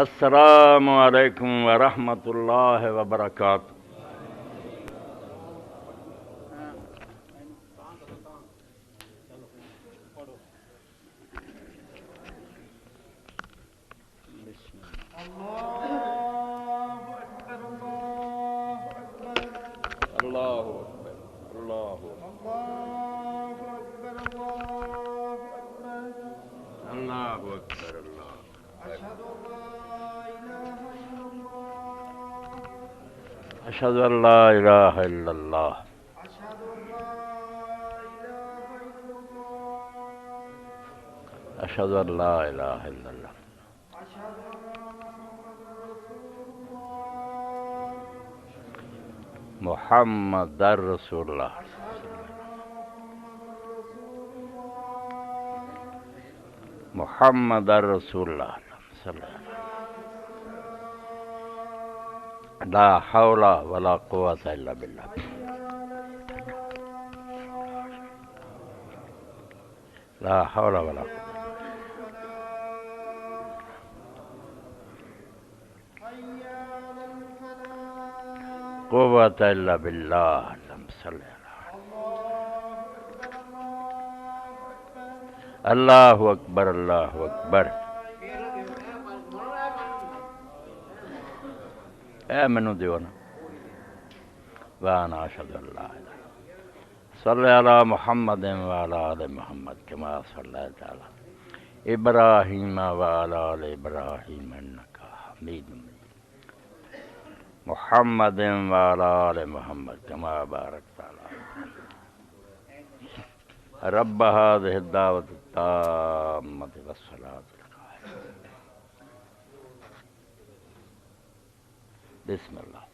السلام علیکم ورحمۃ اللہ وبرکاتہ۔ اللہ اکبر، اللہ اللہ اکبر، اللہ اشہد ان لا الہ الا اللہ، اشہد ان لا الہ الا اللہ، محمد رسول اللہ، محمد رسول اللہ صلی اللہ علیہ وسلم، لا حول ولا قوۃ الا باللہ، لا حول ولا قوۃ الا باللہ، اللہم صلی اللہ اکبر، اللہ اکبر۔ اے منو دیو نا، وانا اشہد ان لا الہ صلی علی محمد وعلی آل محمد کما صلیت علی ابراہیم وعلی آل ابراہیم انک حمید مجید، محمد وعلی آل محمد کما بارکت علی رب هذه الدعوة التامة والصلاة القائمة۔ بسم اللہ۔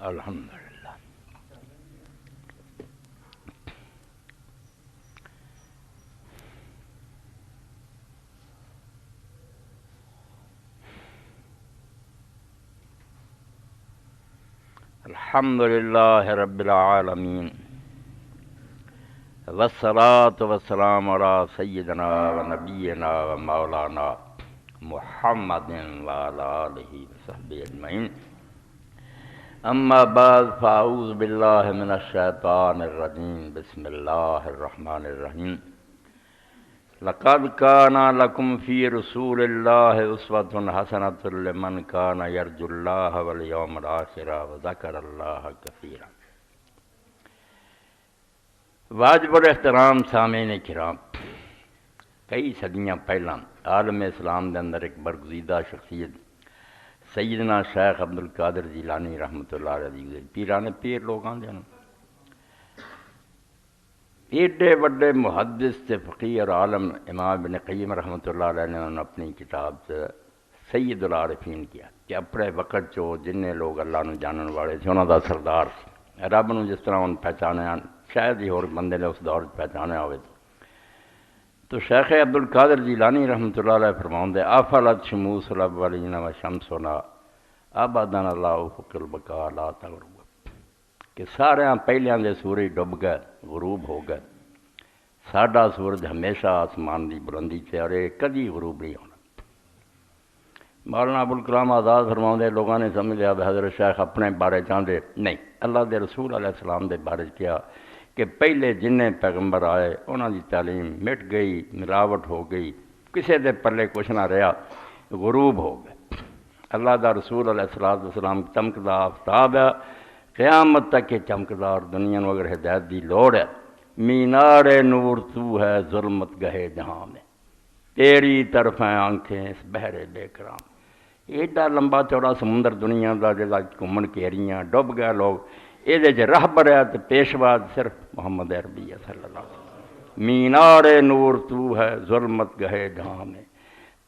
الحمدللہ۔ الحمدللہ رب العالمین، والصلاة والسلام علی سیدنا و نبینا و مولانا محمد وعلی آلہ وصحبہ اجمعین، اما بعد فاعوذ باللہ من الشیطان الرجیم، بسم اللہ الرحمن الرحیم۔ لقد کان لکم فی رسول اللہ اسوۃ حسنۃ لمن کان یرجو اللہ والیوم الآخر وذکر اللہ کثیرا۔ واجب الاحترام سامعین کرام، کئی صدیاں پہلا عالم اسلام دے اندر ایک برگزیدہ شخصیت سیدنا شیخ عبد القادر جیلانی رحمۃ اللہ علیہ، پیرانے پیر لوگ آندے ہیں، ایڈے بڑے محدث تے فقیہ اور عالم امام ابن قیم رحمۃ اللہ علیہ نے اپنی کتاب سے سید العارفین کیا کہ اپنے وقت چو جننے لوگ اللہ نو جانن والے تھے انہاں دا سردار سی، رب نو جس طرح ان پہچانیا شاید ہی اور بندے نے اس دور پہچانیا ہوئے تو شیخ عبد القادر جیلانی رحمۃ اللہ علیہ فرماؤندے افلت شموس الاولین و شمسنا ابدا اللہ فوق البقاء لا تغرب، کہ سارے پہلیاں دے سورج ڈب گئے، غروب ہو گئے، ساڈا سورج ہمیشہ آسمان دی بلندی سے اور یہ کدی غروب نہیں ہونا۔ مولانا ابوالکلام آزاد فرماؤندے لوگوں نے سمجھ لیا حضرت شیخ اپنے بارے چاہتے نہیں، اللہ دے رسول علیہ السلام دے بارے کیا کہ پہلے جننے پیغمبر آئے انہاں دی تعلیم مٹ گئی، ملاوٹ ہو گئی، کسے دے پلے کچھ نہ رہا، غروب ہو گئے۔ اللہ دا رسول علیہ السلام چمکدا آفتاب ہے، قیامت تک یہ چمکدا، اور دنیا نو اگر ہدایت دی لوڑ ہے، مینار نور تو ہے ظلمت گہے جہاں میں، تیری طرف ہیں آنکھیں اس بحر بے کرام۔ ایڈا لمبا چوڑا سمندر دنیا دا جڑا گھومن کیریاں ڈب گئے لوگ، یہ راہبر ہے تو پیشوا صرف محمد عربی صلی اللہ علیہ وسلم۔ مینار نور تو ہے ظلمت گہے جہاں میں،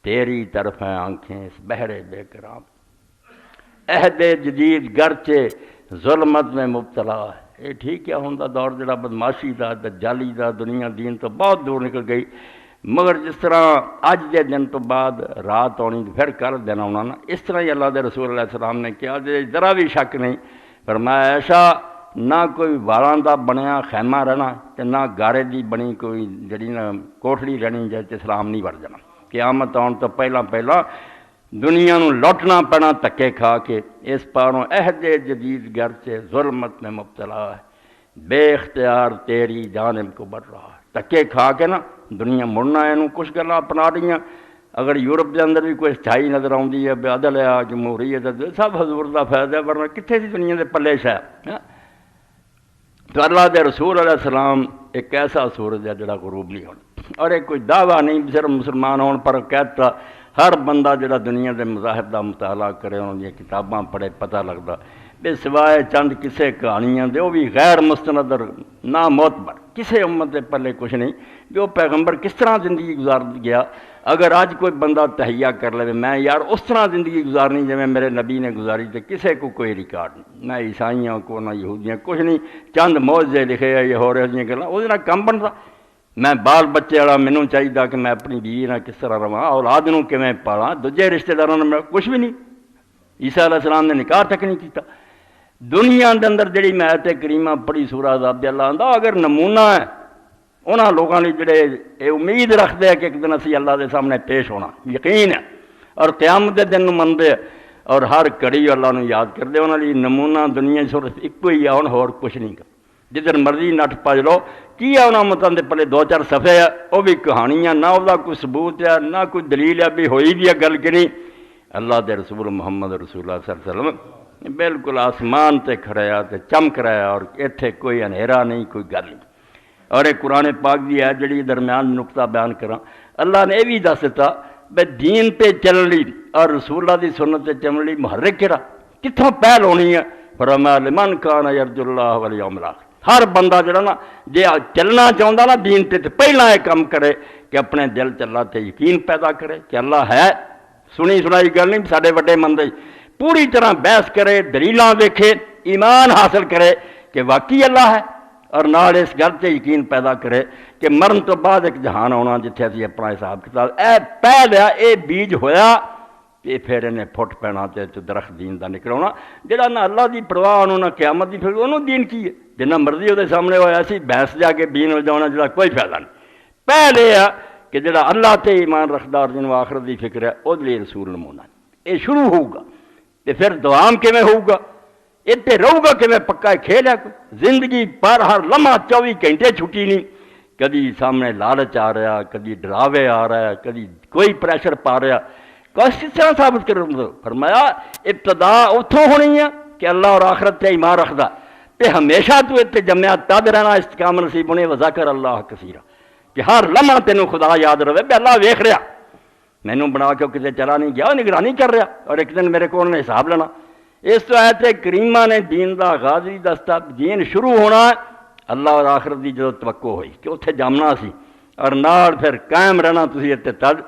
تیری طرف ہیں آنکھیں اس بحر بے کرام۔ عہد جدید گرچہ ظلمت میں مبتلا ہے، یہ ٹھیک ہے ہوں دور جڑا بدماشی دا دجالی دا، دنیا دین تو بہت دور نکل گئی، مگر جس طرح اج دے دن تو بعد رات آنی تو پھر کل دن آنا نا، اس طرح ہی اللہ دے رسول علیہ السلام نے کیا ذرا بھی شک نہیں فرمایا ایسا نہ کوئی والاں دا بنیا خیمہ رہنا تے نہ گارے دی بنی کوئی جڑی نا کوٹھڑی رہنی جے اسلام نہیں بڑھ جانا۔ قیامت آن تو پہلا دنیا نو لوٹنا پینا تکے کھا کے، اس پاروں عہد جدید گرچہ ظلمت میں مبتلا ہے، بے اختیار تیری جانب کو بڑھ رہا ہے۔ تکے کھا کے نا دنیا مڑنا ہے، کچھ گلاں اپنا رہی ہیں۔ اگر یورپ کے اندر بھی کوئی سچائی نظر آتی ہے، عدل ہے، جمہوریت ہے، سب حضور دا فیض ہے، ورنہ کتنے سی دنیا دے پلے شے۔ تو اللہ دے رسول علیہ السلام ایک ایسا سورج ہے جڑا غروب نہیں ہونا، اور ایک کوئی دعویٰ نہیں صرف مسلمان ہون پر کہتا ہر بندہ جڑا دنیا دے مذاہب دا مطالعہ کرے، انہوں نے کتاباں پڑھے، پتہ لگتا بے سوائے چند کسے کہانیاں دے، وہ بھی غیر مستند اور نہ معتبر، کسے امت دے پلے کچھ نہیں جو پیغمبر کس طرح زندگی گزار گیا۔ اگر آج کوئی بندہ تہیہ کر لے میں یار اس طرح زندگی گزارنی جی میرے نبی نے گزاری، تو کسے کو کوئی ریکارڈ نہیں، نہ عیسائیوں کو نہ یہودیاں، کچھ نہیں، چند معجزے لکھے ہیں یہ ہو رہے ہیں گلاں، وہ کم بنتا۔ میں بال بچے والا مینوں چاہیے کہ میں اپنی بیوی نہ کس طرح رہاں، اولاد نوں کیویں پالاں، دوجے رشتہ داراں نے کچھ بھی نہیں۔ عیسیٰ علیہ السلام نے نکاح تک نہیں کیتا۔ دنیا دے اندر جڑی میں آیت کریمہ پڑھی سورہ ذاب اللہ آندا اگر نمونہ ہے انہاں لوگاں نے جڑے اے امید رکھتے ہیں کہ ایک دن اسی اللہ دے سامنے پیش ہونا، یقین ہے، اور قیامت دے دن منتے اور ہر کڑی اللہ نو یاد کرتے، انہاں لئی نمونہ دنیا صرف ایک ہی ہے، ہور کچھ نہیں کر جدھر مرضی نٹ پج لو کی ہے انہاں متاں دے پلے دو چار صفحے ہے، وہ بھی کہانیاں، نہ وہ کوئی ثبوت ہے نہ کوئی دلیل ہے بھی ہوئی بھی ہے گل کہ نہیں۔ اللہ دے رسول محمد رسول اللہ صلی اللہ علیہ وسلم بالکل آسمان تے کھڑیا تے چمک رہا، اور ایتھے کوئی اندھیرا نہیں، کوئی گل نہیں۔ اور ایک قرآن پاک دی ہے جڑی درمیان نقطہ بیان کراں، اللہ نے یہ بھی دس دیتا بے دین تے چلن لی اور رسول اللہ دی سنت تے چلن لی محرک کہڑا کتھوں پہل ہونی ہے؟ فرمایا لمن کان یرجو اللہ والیوم الاخر، ہر بندہ جڑا نا جے چلنا چاہتا نا دین تے پہلا یہ کام کرے کہ اپنے دل چ اللہ تے یقین پیدا کرے کہ اللہ ہے، سنی سنائی گل نہیں، سارے وڈے مندے پوری طرح بحث کرے، دلیلاں دیکھے، ایمان حاصل کرے کہ واقعی اللہ ہے، اور نال اس گل تے یقین پیدا کرے کہ مرن تو بعد ایک جہان آنا جتھے اسی اپنا حساب کتاب اے پہ لیا، اے بیج ہویا، یہ پھر انہیں پھٹ پینا تے درخت دین دا نکلونا، جڑا نہ اللہ دی پرواہ انہوں نہ قیامت دی پھر انہوں دین کی ہے، جنہ مرضی وہ سامنے ہویا سی بحث جا کے دین ہو جانا جڑا کوئی فائدہ نہیں۔ پہلے ہے کہ جڑا اللہ تے ایمان رکھدار جنہوں آخرت دی فکر ہے وہ لیے رسول نمونہ یہ شروع ہوگا، تے پھر دوام کیویں ہوگا، اتنے رہو گا کہ میں پکا کھیل ہے، زندگی پر ہر لمحہ 24 گھنٹے چھٹی نہیں، کدی سامنے لالچ آ رہا، کدی ڈراوے آ رہا ہے، کدی کوئی پریشر پا رہا، کس طرح ثابت کر فرمایا ابتدا اتوں ہونی ہے کہ اللہ اور آخرت تے ایمان رکھدا تے ہمیشہ تو اتنے جمیا تد رہنا استقام نصیب ہونے وذکر اللہ کثیرا، کہ ہر لمحہ تینوں خدا یاد رہے بے اللہ ویکھ رہا، مینوں بنا کے کسی چلا نہیں گیا، نگرانی کر رہا، اور ایک دن میرے کو حساب لینا۔ اس تو آیت کریمہ نے دین دا آغاز ہی دستا، دین شروع ہونا ہے اللہ اور آخرت دی جو توقع ہوئی کہ اتنے جامنا سی، اور نال پھر قائم رہنا تسی اتنے تد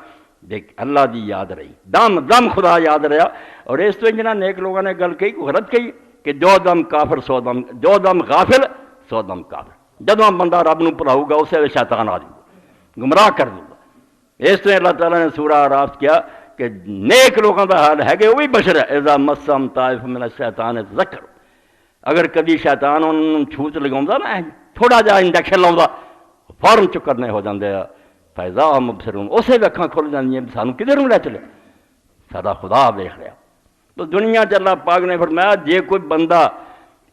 دیکھ اللہ دی یاد رہی، دم دم خدا یاد رہا۔ اور اس تو جنہاں نیک لوگوں نے گل کہی کو غلط کہی کہ جو دم کافر سو دم، جو دم غافل سو دم کافر، جدوں بندہ رب نو بھلاؤ گا اسے شیطان آ جائے گا، گمراہ کر دے گا۔ اس تو اللہ تعالیٰ نے سورہ اعراف کیا کہ نیک لوگوں کا حال ہے کہ وہ بھی بشر ہے، اذا مسم طائف من الشیطان ذکر، اگر کدی شیطان انہوں چھوت لگاؤں نا تھوڑا جا انجیکشن لاؤں فوراً چکرنے ہو جاندے ہیں، فیضا مبصرون، اسے بھی اکھاں کھل جاندیاں سانوں کدھر نوں لے چلے، سارا خدا دیکھ رہا۔ تو دنیا چ اللہ پاک نے فرمایا جے کوئی بندہ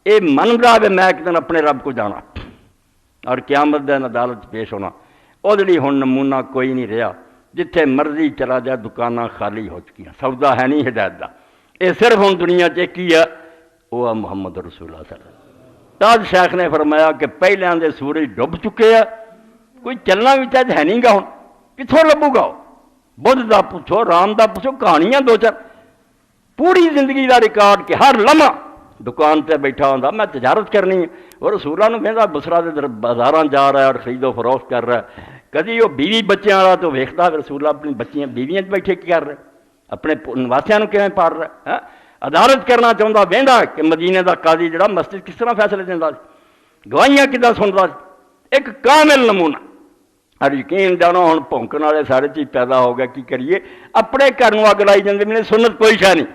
یہ من رہا ہے میں ایک دن اپنے رب کو جانا اور قیامت دن عدالت پیش ہونا، وہ لیے ہن نمونہ کوئی نہیں رہا، جتھے مرضی چلا جائے دکاناں خالی ہو چکی ہیں، سودا ہے نہیں ہدایت دا، یہ صرف ہن دنیا چ کی ہے وہ ہے محمد رسول اللہ صلی اللہ علیہ وسلم۔ تاج شیخ نے فرمایا کہ پہلے دے سورج ڈب چکے ہیں، کوئی چلنا بھی چاہے ہے نہیں گا، ہن کتھوں لبو گا؟ بدھ دا پوچھو، رام دا پوچھو، کہانیاں دو چار، پوری زندگی دا ریکارڈ کہ ہر لمحہ دکان تے بیٹھا ہوندا میں تجارت کرنی ہے، اور رسول اللہ کہندا بسرا دے بازاراں جا رہا ہے اور خرید و فروخت کر رہا ہے، کدی وہ بیوی بچیاں والا تو ویکھدا رسول اللہ اپنی بچیاں بیویاں بیٹھے کی کر رہے، اپنے نواسیاں نوں کیویں پال رہا ہے، عدالت کرنا چاہتا وہدا کہ مدینے دا قاضی جڑا مسجد کس طرح فیصلے دیندا سی، گواہیاں کداں سندا سی، ایک کامل نمونہ۔ اور یقین جانو ہوں بھونکن والے سارے چیز پیدا ہو گیا، کی کریے؟ اپنے گھر میں اگ لائی جاتے میں سنت کوئی شہ نہیں،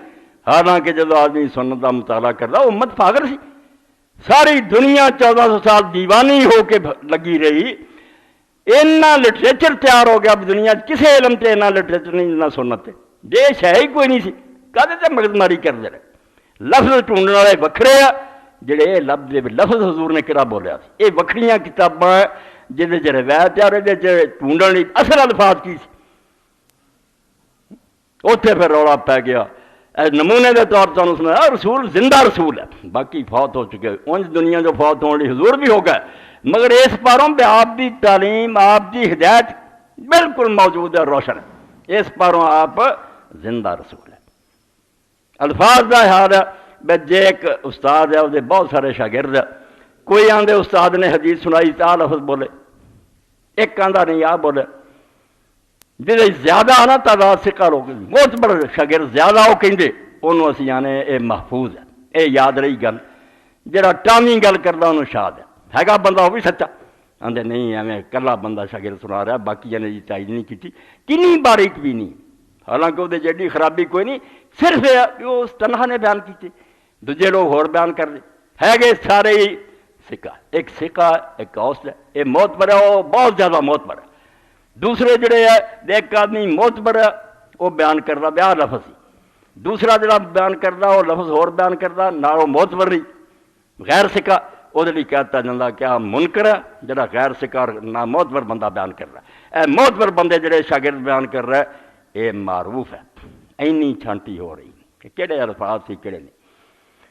حالانکہ جب آدمی سنت کا مطالعہ کرتا امت پاگل سی، ساری دنیا 1400 سال دیوانی ہو کے لگی رہی، اینا لٹریچر تیار ہو گیا اب دنیا کسی علم سے اینا لٹریچر نہیں جتنا سنت تے، دیش ہے ہی کوئی نہیں سی، کدے تے مغز ماری کرتے رہے، لفظ ڈھونڈنے والے وکھرے آ، جڑے لفظ حضور نے کہڑا بولیا سی، یہ وکھریاں کتاباں جہاں چ روایت ہے ڈھونڈن لی اصل الفاظ کی سی، اتنے پھر رولا پی گیا۔ نمونے کے طور پر سنایا رسول زندہ رسول ہے، باقی فوت ہو چکے، انج دنیا جو فوت ہونے لی حضور بھی ہو گئے، مگر اس پاروں پہ آپ کی تعلیم آپ کی ہدایت بالکل موجود ہے، روشن ہے، اس پاروں آپ زندہ رسول ہے۔ الفاظ کا حال ہے بے جے ایک استاد ہے وہ بہت سارے شاگرد ہے، کوئی آدھے استاد نے حدیث سنائی تا لفظ بولے، ایک آدھا نہیں آ بولے، جی زیادہ آنا تعداد سکا لوگ بہت بڑے شاگرد زیادہ وہ کہیں انہوں اسی آنے یہ محفوظ ہے، یہ یاد رہی گل، جہاں ٹامی گل کرتا انہوں شاد ہے گا بندہ وہ بھی سچا، آدھے نہیں ایویں کلا بندہ شاگرد سنا رہا، باقی نے جی تائید نہیں کی، کنی باریک بھی نہیں، حالانکہ وہ جیڈی خرابی کوئی نہیں، صرف وہ تنہا نے بیان کی، دوجے لوگ ہور بیان کر دے، ہے گے سارے ہی سکا، ایک سکا ایک حوصلہ، یہ موت پر ہے، وہ بہت زیادہ موت پر ہے، دوسرے جڑے ہے ایک آدمی موت پر ہے وہ بیان کرتا بیا لفظ ہی، دوسرا جڑا بیان کرتا وہ لفظ ہور بیان کرتا نہ وہ موت پر رہی غیر سکا، وہ کہتا جاتا کیا منکر ہے جڑا غیر سکا نہ موت پر بندہ بیان کر رہا ہے، اے موت پر بندے جڑے شاگرد بیان کر رہا ہے یہ معروف ہے، اینی چھانٹی ہو رہی کہ کہڑے الفاظ سی کہڑے نہیں،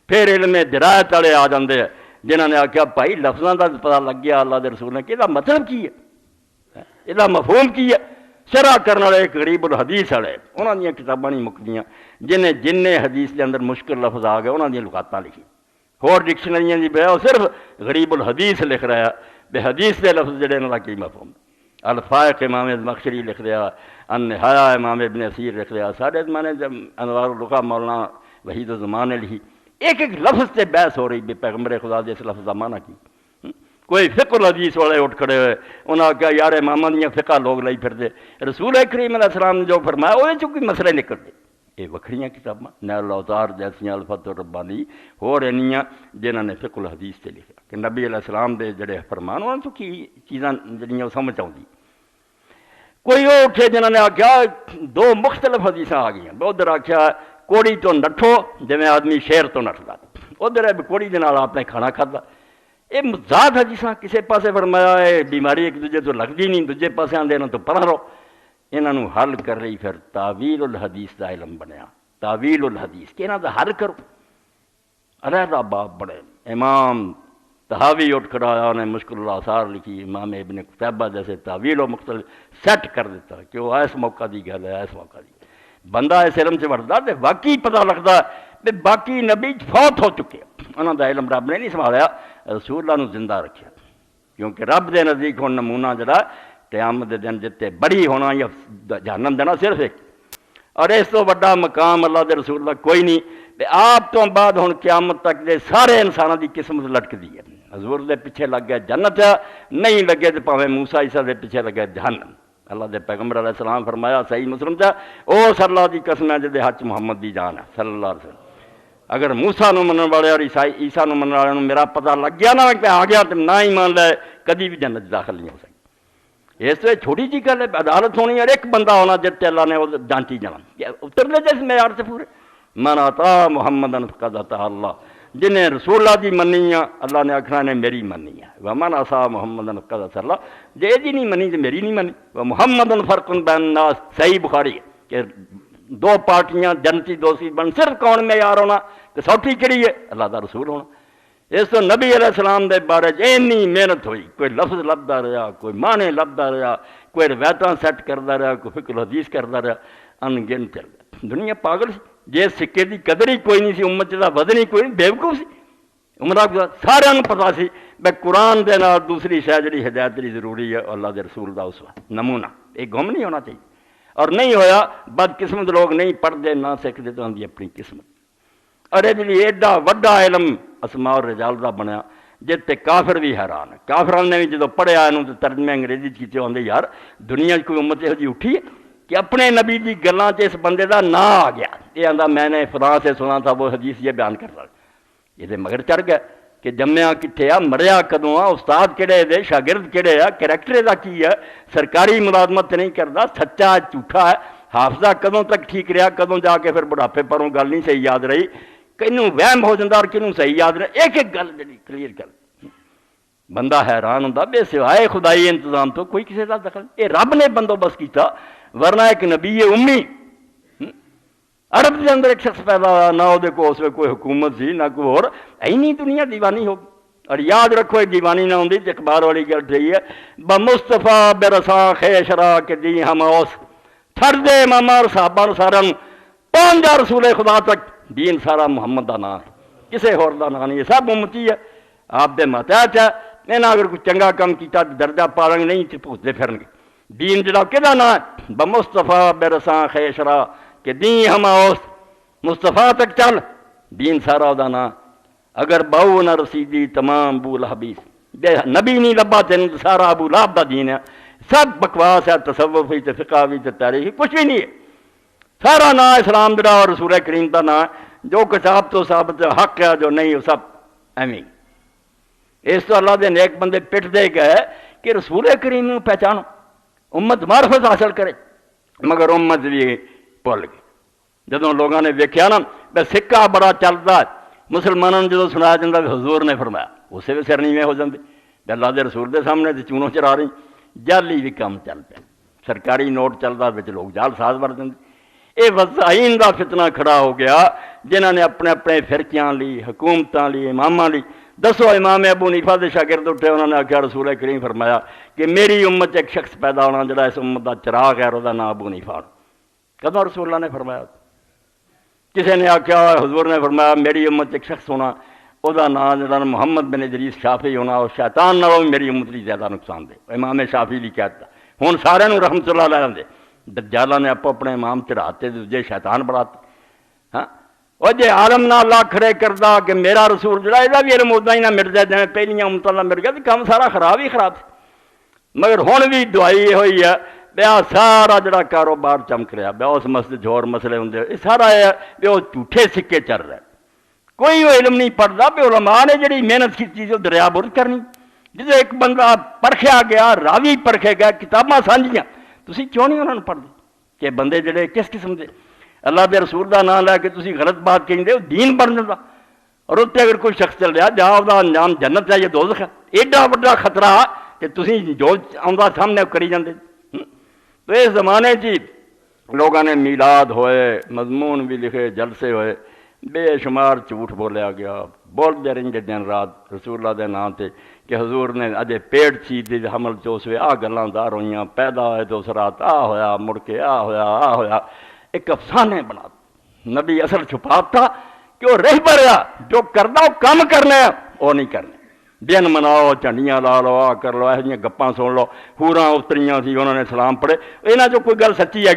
پھر علم درایت والے آ جاندے ہیں جنہوں نے آخیا بھائی لفظوں کا پتا لگ گیا اللہ کے رسول نے کہ یہ مطلب کی ہے، یہ مفہوم کی ہے، شرح کرنے والے ایک غریب الحدیث والے انہوں دیا کتاباں نہیں مکدیاں، جنہیں جن حدیث کے اندر مشکل لفظ آ گئے انہوں دیا لغاتاں لکھی، اور ڈکشنریاں دی بیا وہ صرف غریب الحدیث لکھ رہا ہے، بے حدیث کے لفظ جڑے انہوں کا کی مفہوم، الفائق امام زمخشری لکھ رہا، النہایہ امام ابن اثیر لکھ رہا، سارے زمانے جب انوار الرقا مولانا وحید الزمان نے لکھی، ایک ایک لفظ سے بحث ہو رہی بھی پیغمبر خدا دے اس لفظ کا معنی کی، کوئی فقہ الحدیث والے اٹھ کھڑے ہوئے انہوں نے کہا یار امامہ دیاں فقہ لوگ لائی پھرتے، رسول کریم علیہ السلام نے جو فرمایا وہ کوئی مسئلے نکلتے، یہ وکھریاں کتاباں نیل الاوطار جیسیاں الفتح الربانی ہو رہنیاں جنہوں نے فقہ الحدیث سے لکھا کہ نبی علیہ السلام دے جڑے فرمان انہوں تو کی چیزاں جڑیاں سمجھ آؤں، کوئی وہ اٹھے جنہوں نے آخیا دو مختلف حدیثاں آ گئی، ادھر آخیا کوڑی تو نٹھو جویں آدمی شیر تو نٹھتا، ادھر کوڑی دے نال آپ نے کھانا کھادا، یہ مزاج حدیثاں کسے پاسے فرمایا ہے بیماری ایک دوجے تو لگتی نہیں، دوجے پاسے آدھے انہوں تو پرا رہو، انہوں حل کر رہی پھر تعویل الحدیث کا علم بنیا، تعویل الحدیث کہ انہوں دا حل کرو، علیحدہ باب بڑے، امام تحاوی اٹھ کھڑا آیا انہیں مشکل الآثار لکھی، امام ابن قتیبہ جیسے تعویل و مختلف سیٹ کر دیتا کہ وہ ایس موقع دی گل ہے، ایس موقع دی بندہ اس علم سے بڑھتا تو واقعی پتہ لگتا کہ باقی نبی فوت ہو چکے، انہوں دا علم رب نے نہیں سنبھالیا، رسول اللہ نے زندہ رکھا، کیونکہ رب دے نزدیک ہوں نمونہ جڑا قیامت دے دن جتے بڑی ہونا یا جہنم دینا صرف ایک، اور اس تو بڑا مقام اللہ دے رسول اللہ کوئی نہیں، آپ تو بعد ہوں قیامت تک دے سارے انسانوں دی قسمت لٹک دی ہے، حضور دے پیچھے لگ گیا جنت ہے، نہیں لگے تو پاویں موسیٰ عیسیٰ دے پیچھے لگے جہنم، اللہ دے پیغمبر علیہ السلام فرمایا صحیح مسلم چا او صلی اللہ دی قسم ہے جدے حج محمد دی جان ہے صلی اللہ علیہ وسلم، اگر موسیٰ نو منن والے اور عیسیٰ نو منن والے میرا پتہ لگ گیا نا کہ آ گیا تو نہ ایمان لے کدی بھی جنت داخل نہیں ہو سکتا، اس سے چھوٹی جی گل ہے، عدالت ہونی اور ایک بندہ ہونا جتے اللہ نے وہ جانچی جانا اتر لے جیسے معیار سے پورے، من عطا محمد فقد عطا اللہ، جنہیں رسول اللہ دی منی ہے اللہ نے آخنا نے میری منی ہے، ومن عصا محمد فقد عصا اللہ، جے دی نہیں منی تو میری نہیں منی، وہ محمد فرق بین الناس، صحیح بخاری ہے کہ دو پارٹیاں جنتی دوستی بن صرف کون معیار ہونا کہ سوٹھی کہڑی ہے اللہ دا رسول ہونا، اس تو نبی علیہ السلام دے بارے اینی محنت ہوئی، کوئی لفظ لبدا رہا، کوئی معنی لبدا رہا، کوئی روایتاں سیٹ کردا رہا، کوئی فقہ الحدیث کردا رہا، ان گن چل گیا، دنیا پاگل سی، جے سکے دی قدر ہی کوئی نہیں سی، امت دا وزن ہی کوئی نہیں، بیوقوف سی، عمرہ سارے پتہ سی بے قرآن دے نال دوسری شے جڑی ہدایت دی ضروری ہے اللہ دے رسول دا اسوہ نمونہ، ایک گم نہیں ہونا چاہیے، اور نہیں ہویا بد قسمت لوگ نہیں پڑھتے نہ سکھتے تو آندی اپنی قسمت، اور یہ ایڈا وڈا علم اسماء اور رجال دا بنیا، جتے کافر بھی حیران ہے. کافران نے بھی جدو پڑھیا انہوں تو ترجمے انگریزی چیتے ہوندے یار دنیا کوئی امت یہ جی اٹھی ہے کہ اپنے نبی دی گلاں چ اس بندے دا نا آ گیا. یہ آندا میں نے فلاں سے سنا تھا وہ حدیث یہ بیان کر رہا. یہ دے مگر چڑھ گیا کہ جمیا کتھے آ مریا کدوں آ استاد کہڑے دے شاگرد کہڑے آ کریکٹر دا کی ہے سرکاری ملازمت نہیں کردا سچا جھوٹا ہے حافظہ کدوں تک ٹھیک رہا کدوں جا کے پھر بڑھاپے پروں گل نہیں صحیح یاد رہی کنوں وہم ہو جاتا اور کنوں صحیح یاد رہے ایک ایک گل جی کلیئر کر بندہ حیران ہوتا بے سوائے خدائی انتظام تو کوئی کسی کا دخل. یہ رب نے بندوبست کیتا ورنہ ایک نبی امی عرب کے اندر ایک شخص پیدا ہوا نہ وہ اس میں کوئی حکومت سی نہ کوئی اور اینی دنیا دیوانی ہوگی. اور یاد رکھو یہ دیوانی نہ ہوندی تو اخبار والی گل ٹھیک ہے بمصطفیٰ برساں خیشرا کے دی ہماس تھر دے ماما صحابہ سارا پہنچ جا رسول خدا تک دین سارا محمد کا نام ہے کسی ہور دا نام نہیں ہے سب امتی ہے آپ دے ماتحت ہے. انہاں اگر کوئی چنگا کام کیتا درجہ پالیں گے نہیں تو پوچھتے پھرن گے. دین جڑا کہدا نام ہے بمصطفیٰ برساں خیشرا کہ دین ہماس مصطفیٰ تک چل دین سارا دا نام. اگر باؤ نہ رسیدی تمام ابو لہبیس نبی نہیں لبا تین سارا ابو لہب دا دین ہے. سب بکواس ہے تصوف ہی فقہ بھی تاریخ کچھ بھی نہیں ہے. سارا نا اسلام جڑا اور رسول کریم کا نام ہے جو کتاب تو ثابت حق ہے جو نہیں وہ سب ایویں. اس تو اللہ دے نیک بندے پٹ دے گئے کہ رسول کریم کو پہچانو امت معرفت حاصل کرے مگر امت بھی بھول گئی. جدوں لوگوں نے ویکھیا نا بے سکہ بڑا چلتا ہے مسلمانوں نے جدوں سنایا جاتا کہ حضور نے فرمایا اسے بھی سر نیویں ہو جاندے. اللہ دے رسول دے سامنے تے چونوں چرا رہی جعلی بھی کام چل پیا سرکاری نوٹ چلتا وچ لوگ جال ساز بن جاندے. یہ وضاحین دا فتنہ کھڑا ہو گیا جنہوں نے اپنے اپنے فرقیاں لی حکومتاں لی اماماں لی. دسو امام ابو حنیفہ دے شاگرد اٹھے انہوں نے آخیا رسول کریم فرمایا کہ میری امت ایک شخص پیدا ہونا جڑا اس امت دا چراغ ہے اور دا نام ابو حنیفہ. کدوں رسول اللہ نے فرمایا؟ کسی نے آخیا حضور نے فرمایا میری امت ایک شخص ہونا وہ نام جڑا محمد بن ادریس شافعی ہونا اور شیطان نالوں بھی میری امت لی زیادہ نقصان دے. امام شافعی لی کہتا ہوں سارے رحمت اللہ علیہ دے دجالاں نے آپ اپنے امام چڑھاتے دوجے شیطان بڑھاتے. ہاں وہ جے عالم نہ اللہ کھڑے کردا کہ میرا رسول جڑا یہ بھی علم ادا ہی نہ مل جائے جائیں پہلیاں امتاں نہ مل گیا تو کام سارا خراب ہی خراب. مگر ہن بھی دعائی یہ ہوئی ہے بیا سارا جڑا کاروبار چمک رہا بیا اس مسجد ہور مسئلے ہوندے یہ سارا بیا وہ جھوٹے سکے چل رہے کوئی وہ علم نہیں پڑھتا. بے علماء نے جڑی محنت کی چیز وہ دریا برد کرنی جدو ایک بندہ پرکھیا گیا راوی پرکھے گیا کتاباں سانجیاں تسی کیوں نہیں انہوں نے پڑھ دی کہ بندے جڑے کس قسم دے اللہ دے رسول دا نام لے کے تسی غلط بات کہیں دے وہ دین بن جاتا. اور اتنے اگر کوئی شخص چل رہا جا دا انجام جنت ہے یا دوزخ ہے ایڈا وڈا خطرہ کہ تسی جو آندا سامنے کری جاندے. تو اس زمانے جی لوگوں نے میلاد ہوئے مضمون بھی لکھے جلسے ہوئے بے شمار جھوٹ بولیا گیا بولتے رہیں دن رات رسول اللہ دے نام تے کہ حضور نے اجے پیٹ چیز دی حمل چوسوے آ گلاں دار ہوئیاں پیدا ہوئے تو اس رات آ ہویا مڑ کے آ ہویا ایک افسانے بنا نبی اصل چھپاتا کہ وہ رہ بریا جو کرنا وہ کام کرنا ہے وہ نہیں کرنے. دن مناؤ جھنڈیاں لا لو آ کر لو یہ گپاں سن لو ہوراں اتریاں سی انہوں نے سلام پڑھے یہاں جو کوئی گل سچی ہے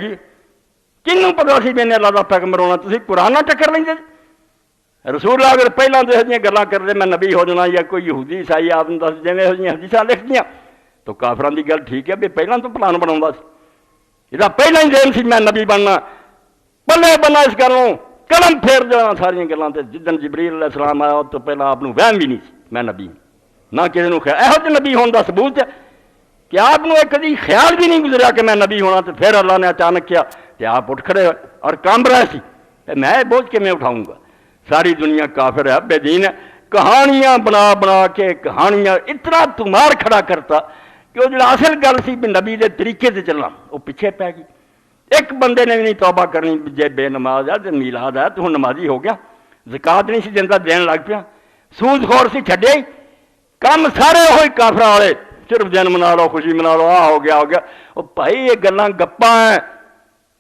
کنوں پتا سی میں نے اللہ دا پیغمبر ہونا تسی قرآن نہ ٹکر لیں. رسول اللہ اگر پہلے تو یہ گلاں کرتے میں نبی ہو جانا یا کوئی یہودی عیسائی آپ نے دس جی حدیثاں لکھ دیا تو کافران کی گل ٹھیک ہے بھی پہلے تو پلان بنا یہ پہلے ہی دین سی میں نبی بننا پلے بننا اس گلوں قلم پھیر دینا ساری گلوں سے جدن جبریل علیہ السلام آیا تو پہلے آپ وہم بھی نہیں سی میں نبی نہ کسی نے خیال یہو نبی ہونے کا ثبوت ہے کہ آپ نے کدی خیال بھی نہیں گزرا کہ میں نبی ہونا تو پھر اللہ نے اچانک کیا کہ آپ اٹھ کھڑے ہوئے اور کام رہے سی میں بوجھ کے میں اٹھاؤں گا. ساری دنیا کافر ہے بے دین ہے کہانیاں بنا بنا کے کہانیاں اتنا تمار کھڑا کرتا کہ وہ جو اصل گل سی بھی نبی دے طریقے سے چلنا وہ پیچھے پی گئی. ایک بندے نے بھی نہیں توبہ کرنی جے بے نماز ہے تو میلاد ہے تو ہوں نمازی ہو گیا زکات نہیں سی دینا دین لگ پیا سود خور سی چھڈے کام سارے ہوئی کافر والے صرف دن منا لو خوشی منا لو آ ہو گیا وہ بھائی یہ گلاں گپاں ہیں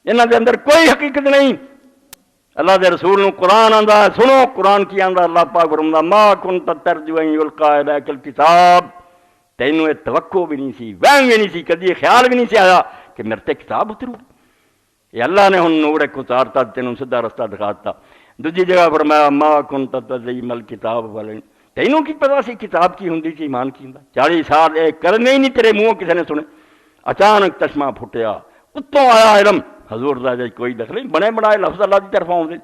یہاں دے اندر کوئی حقیقت نہیں. اللہ دے رسول نو قرآن آندا ہے سنو قرآن کی آندا اللہ پاک فرماتا ما کنت ترجو ان یلقا الیک الکتاب تینوں یہ توقع بھی نہیں سی وہم بھی نہیں سی کدی خیال بھی نہیں سی آیا کہ میرے تے کتاب اترو. یہ اللہ نے ہن نور ایک اتارتا تینوں سیدھا رستہ دکھاتا. دوجی جگہ فرمایا ما کنت تدعی الکتاب تینوں کی پتا سی کتاب کی ہوندی سی ایمان کی ہوندا 40 سال یہ کرنے ہی نہیں تیرے منہوں کسی نے سنے اچانک چشمہ پھٹیا اتوں آیا علم حضور دا کوئی دخل نہیں بنے بنائے لفظ اللہ کی طرف آؤندے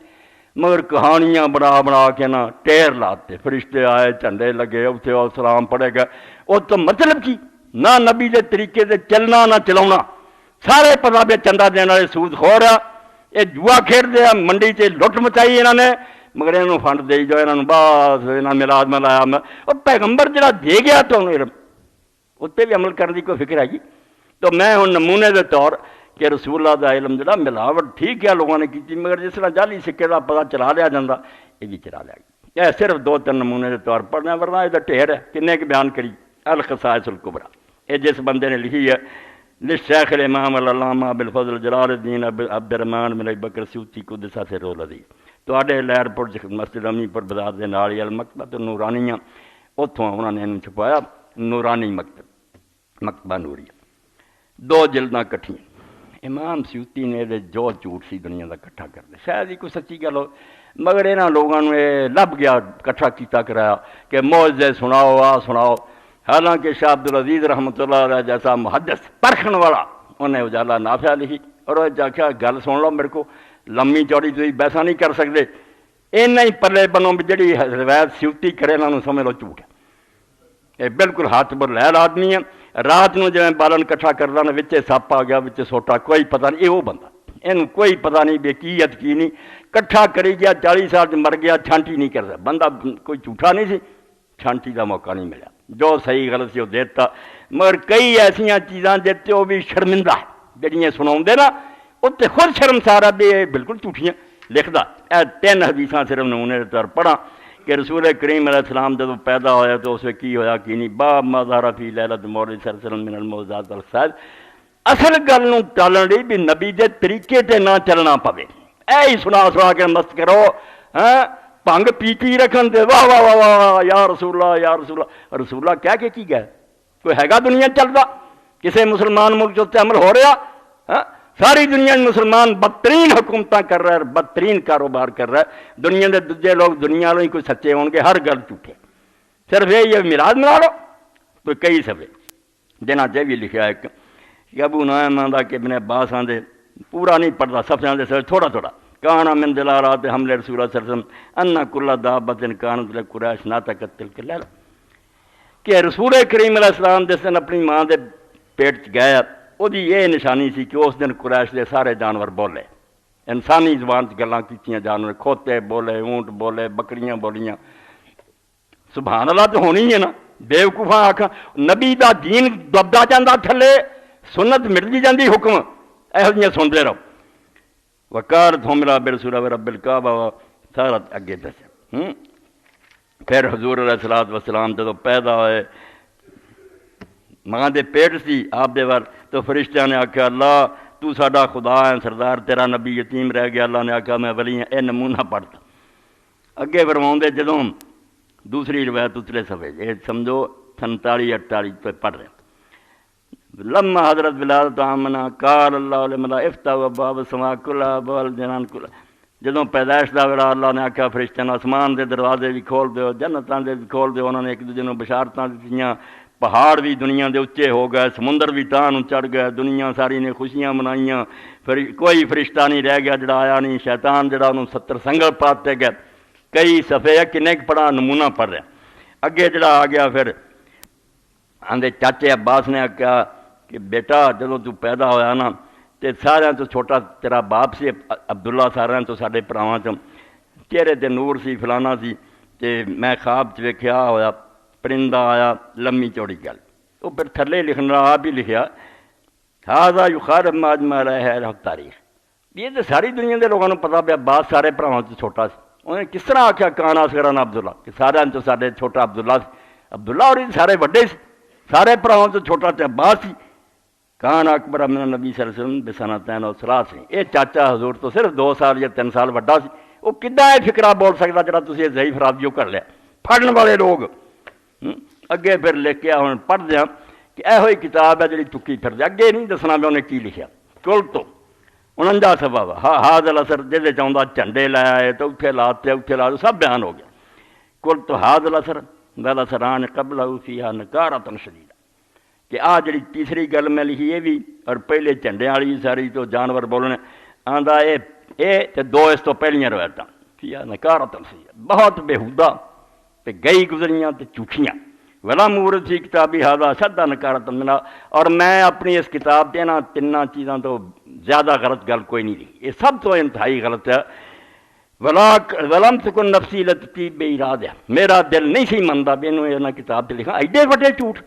مگر کہانیاں بنا بنا کے نا ٹیر لاتے فرشتے آئے جھنڈے لگے اتنے اور سلام پڑے گئے وہ تو مطلب کی نہ نبی دے طریقے سے چلنا نہ چلاونا سارے پتا بھی چندہ دینے والے سود خور آ یہ جوا کھیڈ دیا منڈی سے لٹ مچائی انہوں نے مگر انہوں فنڈ دے جو انہوں بس انہوں ملاد میں لایا اور پیغمبر جڑا دے گیا تو انہوں اتنے بھی عمل کرنے کی کوئی فکر ہے گی تو میں ہوں نمونے دے طور کہ رسول اللہ دا علم جڑا ملاوٹ ٹھیک ہے لوگوں نے کی مگر جس طرح جعلی سکے کا پتا چلا لیا جاتا یہ بھی چلا لیا گیا یہ صرف 2-3 نمونے کے طور پڑھنا ورنہ یہ ڈھیر ہے کنے کے بیان کری الخصائص الکبریٰ یہ جس بندے نے لکھی ہے للشیخ الامام العلامہ بالفضل جلال الدین عبد الرحمن بن ابی بکر سیوطی قدس سرہ العزیز تواڈے لہر پور مسجد امی پر بازار دے نال ہی المکتبۃ النورانیہ اتوں انہوں نے انہوں چھپایا نورانی مکتبہ نوریہ 2 جلداں کٹھیاں امام سیوطی نے جو جھوٹ سی دنیا کا کٹھا کر دے شاید ہی کوئی سچی گل ہو مگر یہاں لوگوں نے لب گیا کٹھا کیتا کرایا کہ موجزے سناؤ آ سناؤ حالانکہ شاہ عبدالعزیز رحمۃ اللہ علیہ جیسا محدث پرکھن والا انہیں اجالا نافع لکھی اور وہ آخیا گل سن لو میرے کو لمبی چوڑی تھی ویسا نہیں کر سکتے اینا ہی پلے بنو بھی جی روایت سیوطی کرے انہوں سمجھ لو جھوٹ ہے یہ بالکل ہاتھ پر لہل آدمی ہے رات نو جی بالن کٹھا کرتا نا وچے سپ آ گیا وچے سوٹا کوئی پتہ نہیں یہ وہ بندہ یہ کوئی پتہ نہیں بے کیت کی نہیں کٹھا کری گیا 40 سال مر گیا چھانٹی نہیں کرتا بندہ کوئی جھوٹا نہیں سی چھانٹی کا موقع نہیں ملا جو صحیح غلط سی وہ دیتا مگر کئی ایسا چیزاں دیتے وہ بھی شرمندہ جہاں سنا نا اتنے خود شرمسارا بھی بالکل جھوٹیاں لکھتا 3 حدیثاں صرف نمونے کے طور پڑھا کہ رسول کریم علیہ السلام جب پیدا ہویا تو اسے کی ہویا کی نہیں باب ما ظہر فی لیلۃ مولد صلی اللہ علیہ وسلم من المعجزات والخصائص اصل گل نوں ٹالن لئی بھی نبی دے طریقے تے نہ چلنا پوے اے ہی سنا کے مست کرو ہاں بھنگ پی رکھن دے واہ واہ واہ واہ یا رسول اللہ یا رسول اللہ رسول اللہ کہہ کے کی گئے کوئی ہے گا دنیا چلتا کسے مسلمان ملک جو عمل ہو رہا ہاں ساری دنیا مسلمان بدترین حکومتیں کر رہا ہے بدترین کاروبار کر رہا ہے دنیا کے دوجے لوگ دنیا والوں ہی کوئی سچے ہون گے ہر گل جھوٹے صرف یہ میلاد منا لو تو کئی سبے جنہ چ بھی لکھا ایک کہ ابو نعیم آندا کہ ابن عباس آندے پورا نہیں پڑھتا صفحے دے تھوڑا تھوڑا کانا من دلالات حمل رسول اللہ صلی اللہ علیہ وسلم ان کل دابۃ کانت لقریش ناطقت تلک اللیلہ کہ رسول کریم علیہ السلام جس دن اپنی ماں دے پیٹ چ گیا وہ یہ نشانی سی کہ اس دن قریش دے سارے جانور بولے انسانی زبان گلاں کیتیاں جانور کھوتے بولے اونٹ بولے بکریاں بولیاں سبحان اللہ تو ہونی ہے نا بےوقوفاں آکھاں نبی دا دین دبدا جاندا تھلے سنت مٹدی جاندی حکم یہو جیاں سنتے رہو وقالت حملہ برسول رب الکعبہ سارا اگے دس پھر حضور علیہ الصلوۃ والسلام جدو پیدا ہوئے ماں دے پیٹ سی آپ دے ور تو فرشتیاں نے آکھا اللہ تو ساڈا خدا ہے سردار تیرا نبی یتیم رہ گیا اللہ نے آکھا میں ولی ہاں اے نمونہ پڑھتا اگے فرماؤں دے جدوں دوسری روایت اتلے صفحے یہ سمجھو 47-48 پہ پڑھ رہے لما حضرت ولادت آمنہ قال اللہ لملا افتح ابواب السماء کلھا ابواب الجنان کلھا جدوں پیدائش دا ویلا اللہ نے آکھا فرشتیاں آسمان دے دروازے بھی کھول دیو جنتاں دے بھی کھول دیو انہوں نے ایک دوجے نوں بشارتاں دتیاں پہاڑ بھی دنیا دے اچے ہو گئے سمندر بھی تاں نوں چڑھ گئے دنیا ساری نے خوشیاں منائیاں کوئی فرشتہ نہیں رہ گیا جڑا آیا نہیں شیطان جڑا انہوں 70 سنگل پاتے گئے کئی صفحے کنے پڑھا نمونہ پڑھ رہے اگے جڑا آ گیا پھر آندے چاچے عباس نے کہا کہ بیٹا جدوں تو پیدا ہویا نا تے سارے تو چھوٹا تیرا باپ سی عبداللہ سارے تو سارے پراواں چ چہرے تے نور سی فلانا سی تے میں خواب چ ویکھیا ہویا پرندہ آیا لمبی چوڑی گل وہ پھر تھلے لکھنا آپ ہی لکھیا ہاذا یخالف ما اجمع علیہ تاریخ یہ تو ساری دنیا کے لوگوں کو پتا پیا عباس سارے بھراواں تو چھوٹا سی انہیں کس طرح آخیا کان اصغر عبداللہ کہ سارے تو سارے چھوٹا عبداللہ سی عبداللہ اور سارے وڈے سی سارے بھراواں تو چھوٹا تے عباس سی کان اکبر من نبی صلی اللہ علیہ وسلم بسنتین و ثلاث یہ چاچا حضور تو صرف 2 سال یا 3 سال وڈا سی وہ کداں یہ فکرہ بول سکتا جڑا تسی یہ ضعیف راویو کر لیا پڑھن والے لوگ اگے پھر لکھ کے ہوں پڑھ دیا کہ یہ کتاب ہے جی چکی پھر دے اگے نہیں دسنا بھی انہیں کی لکھا کل تو 49 صفحہ ہاض الاسر جہے چاہتا جھنڈے لے آئے تو اتنے لاتے اتنے لا سب بیان ہو گیا کل تو ہاض الاسر والا سران قبل فیہا نکارۃ شدیدہ کہ آ جڑی تیسری گل میں لکھی یہ بھی اور پہلے جھنڈے والی ساری تو جانور بولنے آندا اے تے دو اس تو پہلیاں روایتاں فیہا نکارۃ شدیدہ بہت بےہودہ تے گئی گزریاں تے جھوٹیاں ولا مورد فی کتابی ھذا شدہ نکارۃ منا اور میں اپنی اس کتاب تے نا تیناں چیزاں تو زیادہ غلط گل کوئی نہیں لکھی یہ سب تو انتہائی غلط ہے ولم تکن نفسی لطتی بے ارادہ میرا دل نہیں سی منتا بھی انہوں کتاب تے لکھا ایڈے وڈے جھوٹ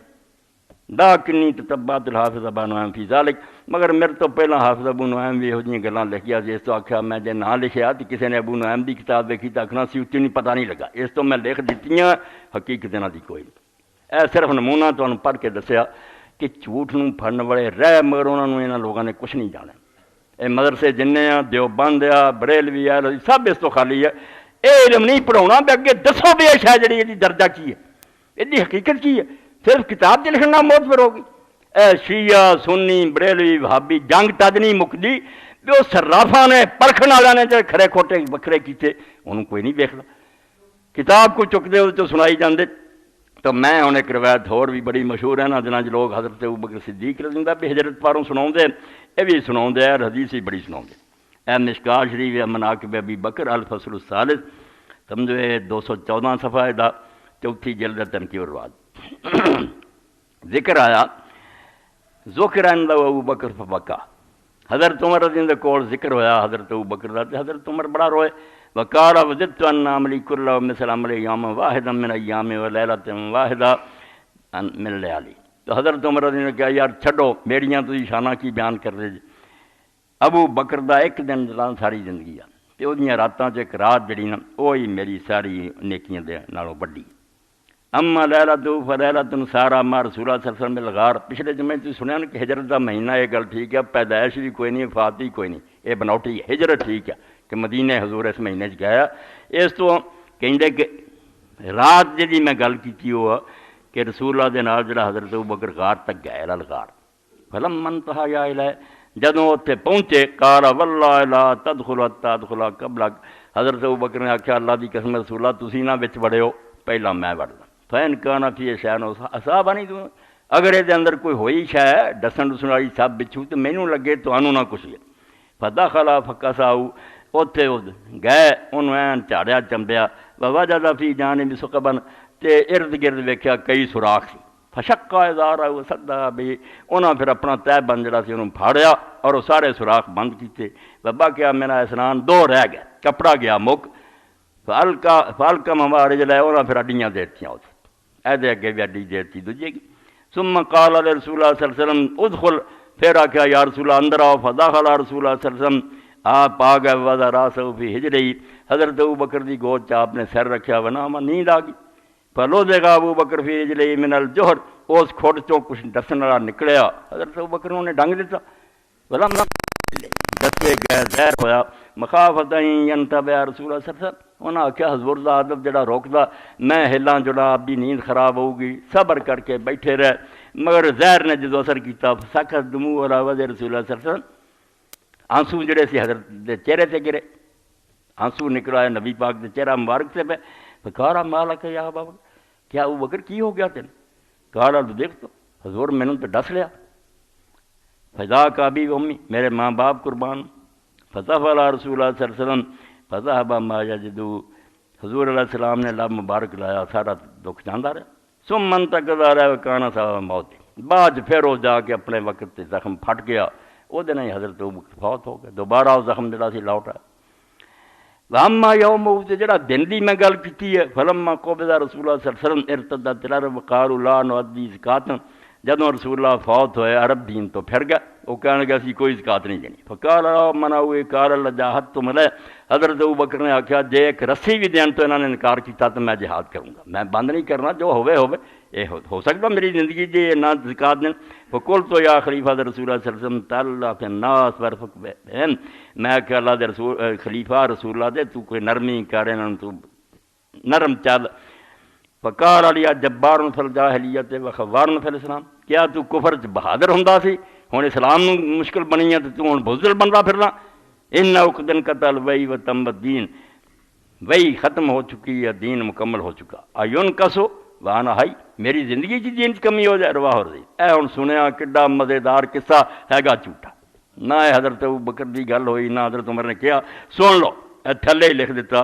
دا کنی تتبعت الحافظ ابو نعیم فی ذالک مگر میرے تو پہلا حافظ ابو نعیم بھی یہو جہاں گلاں لکھیا جس تو آخیا میں جے نہ لکھیا تو کسی نے ابو نعیم دی کتاب دیکھی تو آخنا سی اتنی پتہ نہیں لگا اس تو میں لکھ دیتیاں حقیقت انہاں دی کوئی نہیں اے صرف نمونہ تمہیں پڑھ کے دسیا کہ جھوٹ نوں پھڑن والے رہ مگر انہوں لوگوں نے کچھ نہیں جانا اے مدرسے جننے آ دیوبند آ بریلوی آ سب اس تو خالی ہے اے علم نہیں پڑھاؤنا بھی اگے دسو بھی شاہ جڑی یہ درجہ کی ہے یہ حقیقت کی ہے صرف کتاب چ لکھنا موت پر ہوگی اے شیعہ سنی بریلوی وہابی جنگ تد نہیں مکدی بھی وہ صرافاں نے پرکھن والوں نے جڑے کھڑے کھوٹے وکھرے کیتے انہوں کوئی نہیں ویکھدا کتاب کو چکتے وہ تو سنائی جاندے تو میں ہوں ایک روایت ہور بھی بڑی مشہور ہے نا جنہاں لوگ حضرت ابوبکر صدیق رضی اللہ بھی ہجرت پاروں سناؤندے یہ بھی سناؤندے اور حدیث بھی بڑی سناؤندے اے مشکاہ شریف مناقب ابی بکر الفصل الثالث سمجھو 214 صفحہ دا چوتھی جلد تنقیح الرواد ذکر آیا ذکر عند ابو بکر فبکا حضرت عمر رضی اللہ کول ذکر ہویا حضرت ابو بکر دا حضرت عمر بڑا روئے وقال وجدت ان عملی كله مثل عمل یوم واحد من ایام ولیلۃ واحدہ من لیالی تو حضرت عمر رضی اللہ نے کہا یار چھڈو میریاں تو شانہ کی بیان کر رہے جی ابو بکر دا ایک دن جلان ساری زندگی آ تے اودیاں راتاں چ ایک رات جڑی نا وہی میری ساری نیکیاں دے نالوں بڑی اما لیلۃ فلیلۃ سارا ما رسول اللہ صلی اللہ علیہ وسلم الغار پچھلے جمعے تھی سنیا نا کہ ہجرت دا مہینہ یہ گل ٹھیک ہے پیدائش بھی کوئی نہیں وفات بھی کوئی نہیں یہ بناوٹی ہے ہجرت ٹھیک ہے کہ مدینے حضور اس مہینے گیا اس تو کہندے کہ رات جی میں گل کی وہ کہ رسول اللہ دے نال جڑا حضرت ابوبکر غار تک گئے الغار فلم منتہا یا الہ جدوں اتنے پہنچے قال واللہ لا تدخل حتی ادخل قبلک حضرت ابوبکر نے آخیا اللہ دی قسم رسول اللہ تسی نہ وچ وڑے ہو پہلا میں وڑدا فین کانا فی شیء اصابہ نہیں تو اگر یہ اندر کوئی ہوئی شے ڈسن ڈسن والی سب بچھو تو مینوں لگے تو انہوں نہ کچھ فدخل فکساؤ اتنے گئے انہوں این جھاڑیا چمبیا ووجد فی جانب ثقبا تے ارد گرد ویکھیا کئی سوراخ سی فشقا ازارہ وسدا بھی انہاں پھر اپنا تہ بند جڑا سی انہوں پھاڑیا اور وہ سارے سوراخ بند کیتے باقیا میرا اسنان دو رہ گئے کپڑا گیا مک فالکا ممارے جلائے انہاں پھر اڈیاں دیتیاں اس ایدے اگے بھی اڈی دیتی دوجے کی ثم قال رسول اللہ صلی اللہ علیہ وسلم ادخل پھر آخیا یا رسول اللہ اندر آؤ فدخل رسول اللہ صلی اللہ علیہ وسلم آپ آ گئے وضع راسہ فی حجرہی حضرت ابو بکر دی گود چ آپ نے سر رکھیا وناما نیند آ گئی فلوذ ابو بکر فی حجرہی من الجہر اس کھوٹ چوں کچھ ڈسن والا نکلیا حضرت ابو بکر نے ڈنگ دیتا ولم دسے گئے زہر ہویا مخافت ینتبہ رسول اللہ صلی اللہ علیہ وسلم انہاں آخیا حضور دا ادب جڑا روکدا میں ہلاں جڑا آپ دی نیند خراب ہوگی صبر کر کے بیٹھے رہے مگر زہر نے جدو اثر کیتا سخت دموع علی وجہ رسول اللہ صلی اللہ علیہ وسلم آنسو جڑے سی حضرت دے چہرے سے گرے آنسو نکلا ہے نبی پاک دے چہرہ مبارک سے پہ فکارا مالک یا بابا کیا ابو بکر کی ہو گیا تین کہا تو دیکھ تو حضور میں نے تو ڈس لیا فضا کا ابی و امی میرے ماں باپ قربان فتح علی رسول اللہ صلی اللہ علیہ وسلم فذهب ما یجدو حضور علیہ السلام نے لب مبارک لایا سارا دکھ جاندہ رہا ثم منتقض علیہ وکانا صاحب موت بعد پھر وہ جا کے اپنے وقت تے زخم پھٹ گیا وہ دن ہی حضرت ابوبکر فوت ہو گئے دوبارہ وہ زخم جڑا سی لوٹا واما یوم جڑا دن دی میں گل کیتی ہے فلما قبض رسول اللہ صلی اللہ علیہ وسلم ارتدت العرب وقالوا لا نؤدي زکات جدوں رسول اللہ فوت ہوئے عرب دین تو پھر گئے وہ کہنے لگا سی کوئی زکات نہیں دینی فقال منعوا قال لجاهدتم علیہ حضرت ابوبکر نے آخیا جے ایک رسی بھی دین تو انہوں نے انکار کیتا تو میں جہاد کروں گا میں بند نہیں کرنا جو ہوئے یہ ہو سکتا میری زندگی جی نہ زکات دین فقلت تو یا خلیفہ رسول اللہ صلی اللہ علیہ وسلم تعالیٰ فی الناس ورفق بہم میں کہ اللہ دے رسول خلیفہ رسول اللہ دے تو کوئی نرمی کرے تو نرم چل فقال علی جبار فی الجاہلیت و خوار فی الاسلام کیا تو کفر چ بہادر ہوندا سی ہن اسلام نو مشکل بنی ہے تو ہن بزدل بندا پھرنا ان عقدن قتل وی و تم الدین وہی ختم ہو چکی ہے دین مکمل ہو چکا ایون کسو وانا ہائی میری زندگی کی دین کمی ہو جائے رواہ رضی اے ہن سنیا کڈا مزیدار قصہ ہے گا جھوٹا نہ حضرت ابوبکر دی گل ہوئی نہ حضرت عمر نے کیا سن لو اے تھلے ہی لکھ دیتا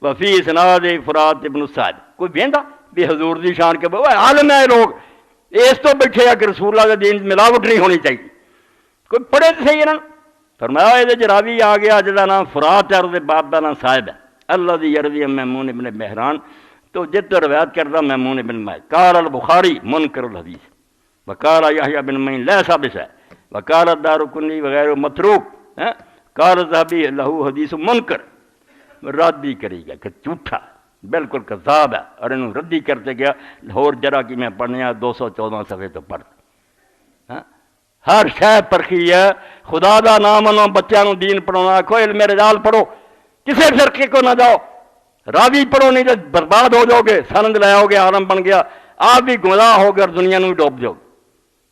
وفی اسناد فرات ابن سعد کوئی ویندا بھی حضور دی شان کے وہ عالم ہے لوگ اس تو بیٹھے کہ رسول اللہ دے دین ملاوٹ نہیں ہونی چاہیے کوئی پڑھے تو صحیح انہوں فرمایا یہ راوی آ گیا جہاں نام فرات ہے اور باپ کا نام صاحب ہے اللہ دی یروی میمون ابن مہران تو جت روایت کرتا میمون ابن مائی قال البخاری منکر الحدیث وقال یحییٰ بن معین لیسا بصحیح وقال الدارقطنی وغیرہ متروک قال الذہبی لہو حدیث منکر رد بھی کرے گا کہ جھوٹا بالکل کذاب ہے اور انہوں ردی کرتے گیا لاہور جرا کی میں پڑھنے 214 صفحے تو پڑھ ہر شے پرکھی ہے خدا دا نام انہوں بچوں دین پڑھانا آکھو علم رجال پڑھو کسے فرقے کو نہ جاؤ راوی پڑھو نہیں تو برباد ہو جاؤ گے سند لے آؤ گے عالم بن گیا آپ بھی گمراہ ہو گئے دنیا میں ڈوب جاؤ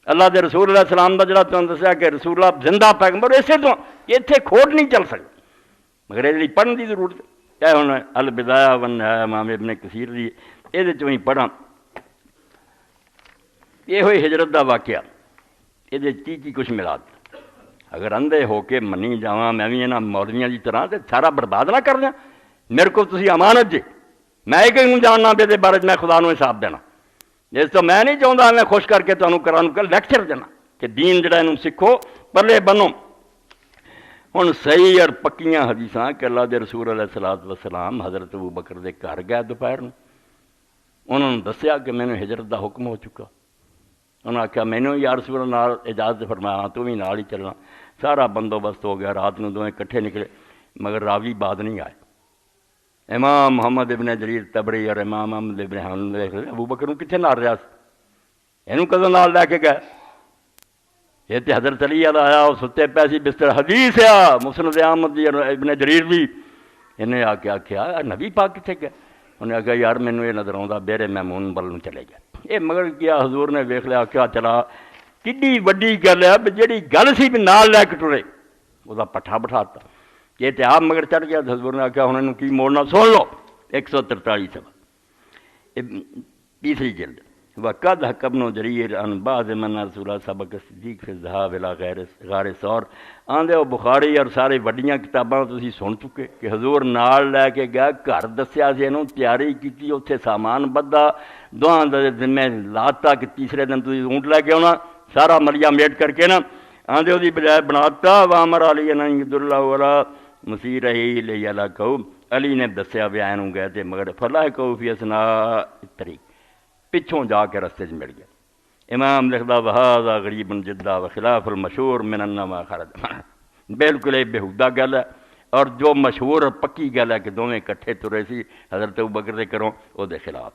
اللہ دے رسول اللہ السلام دا جڑا تمہیں دسیا کہ رسول اللہ زندہ پیغمبر اسے تو اتنے کھوٹ نہیں چل سکتی مگر یہ پڑھنے کی ضرورت ہے کیا ہوں البدایہ والنہایہ امام ابن کثیر دی یہ چویں پڑھا یہ ہوئی ہجرت دا واقعہ یہ کی کچھ ملا اگر اندھے ہو کے منی جاواں میں بھی یہاں مولویاں دی طرح تو سارا برباد نہ کر دیا میرے کو تسی امانت جی میں کہیں جاننا پہ بارے میں خدا نو حساب دینا جس تو میں نہیں چاہتا میں خوش کر کے تمہیں کرا لیکچر دینا کہ دین جڑا انہوں سکھو پرلے بنو ہوں صحیح اور پکیاں حدیثاں کہ اللہ دے رسول علیہ الصلوۃ والسلام حضرت ابوبکر دے گھر گئے دوپہر میں انہوں نے دسیا کہ مینوں ہجرت دا حکم ہو چکا انہوں نے آخیا مینوں یا رسول اللہ نال اجازت فرمایا تو بھی نال ہی چلنا سارا بندوبست ہو گیا رات نو دونوں کٹھے نکلے مگر راوی بعد نہیں آئے امام محمد ابن جریر تبری اور امام محمد ابن حنبل ابوبکر نوں کتنے نال رہا یہ کدوں نال لے کے گئے یہ تو حضرت علی آیا وہ ستے پیسی بستر حدیث ہے مسند احمد دی ابن جریر بھی انہیں آ کے آخیا نبی پاک کتنے گئے انہیں آخیا یار مینوں یہ نظر آتا بیرے میمون بل چلے گئے یہ مگر کیا حضور نے ویخ لیا کیا چلا کڈی وڈی گل ہے جہی گل سی بھی نال لے کے ٹرے وہ پٹھا بٹھاتا یہ تو آپ مگر چڑھ گیا حضور نے آخیا انہوں کی موڑنا سن لو 143 صفحہ تیسری جلد وقد حق ابن جریر عن بعض من رسول اللہ سبق صدیق فی الذهاب الى غار ثور آندے وہ بخاری اور سارے وڈیاں کتاباں تسی سن چکے کہ حضور نال لے کے گیا گھر دسیا سی انہوں تیاری کیتی اتنے سامان بدھا دوہاں دے ذمہ لاتا کہ تیسرے دن تسی اونٹ لے کے آنا سارا ملیا میٹ کر کے نا آندے وہ بجائے بناتا وامر علی عبد اللہ والا مسیر ہی لے اللہ کہو علی نے دسیا بھی آئے گئے تھے مگر فلاح کہو فی اسنا طریق پچھوں جا کے رستے مل گیا امام لکھدا وہذا غریب جدا وخلاف المشہور من انما خرج بالکل یہ بےہودہ گل ہے اور جو مشہور اور پکی گل ہے کہ دونوں کٹھے ترے سی حضرت ابوبکر دے کروں وہ دے خلاف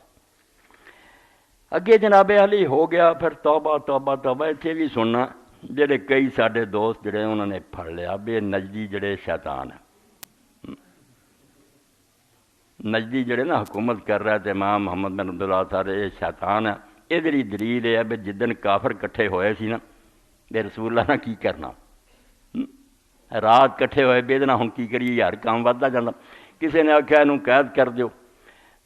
اگے جناب علی ہو گیا پھر توبہ توبہ توبہ اتنے بھی سننا جڑے کئی سارے دوست جڑے انہوں نے پھڑ لیا بے نجدی جڑے شیطان ہیں نجدی جڑے نا حکومت کر رہا ہے امام محمد بن عبداللہ سارے یہ شیطان ہے یہ دلی دلیل ہے بھی جدن کافر کٹھے ہوئے سی نا بے رسول اللہ نے کی کرنا رات کٹھے ہوئے بے دنا ہوں کی کریے یار کام ودتا جانا کسی نے آخیا انہوں قید کر دیو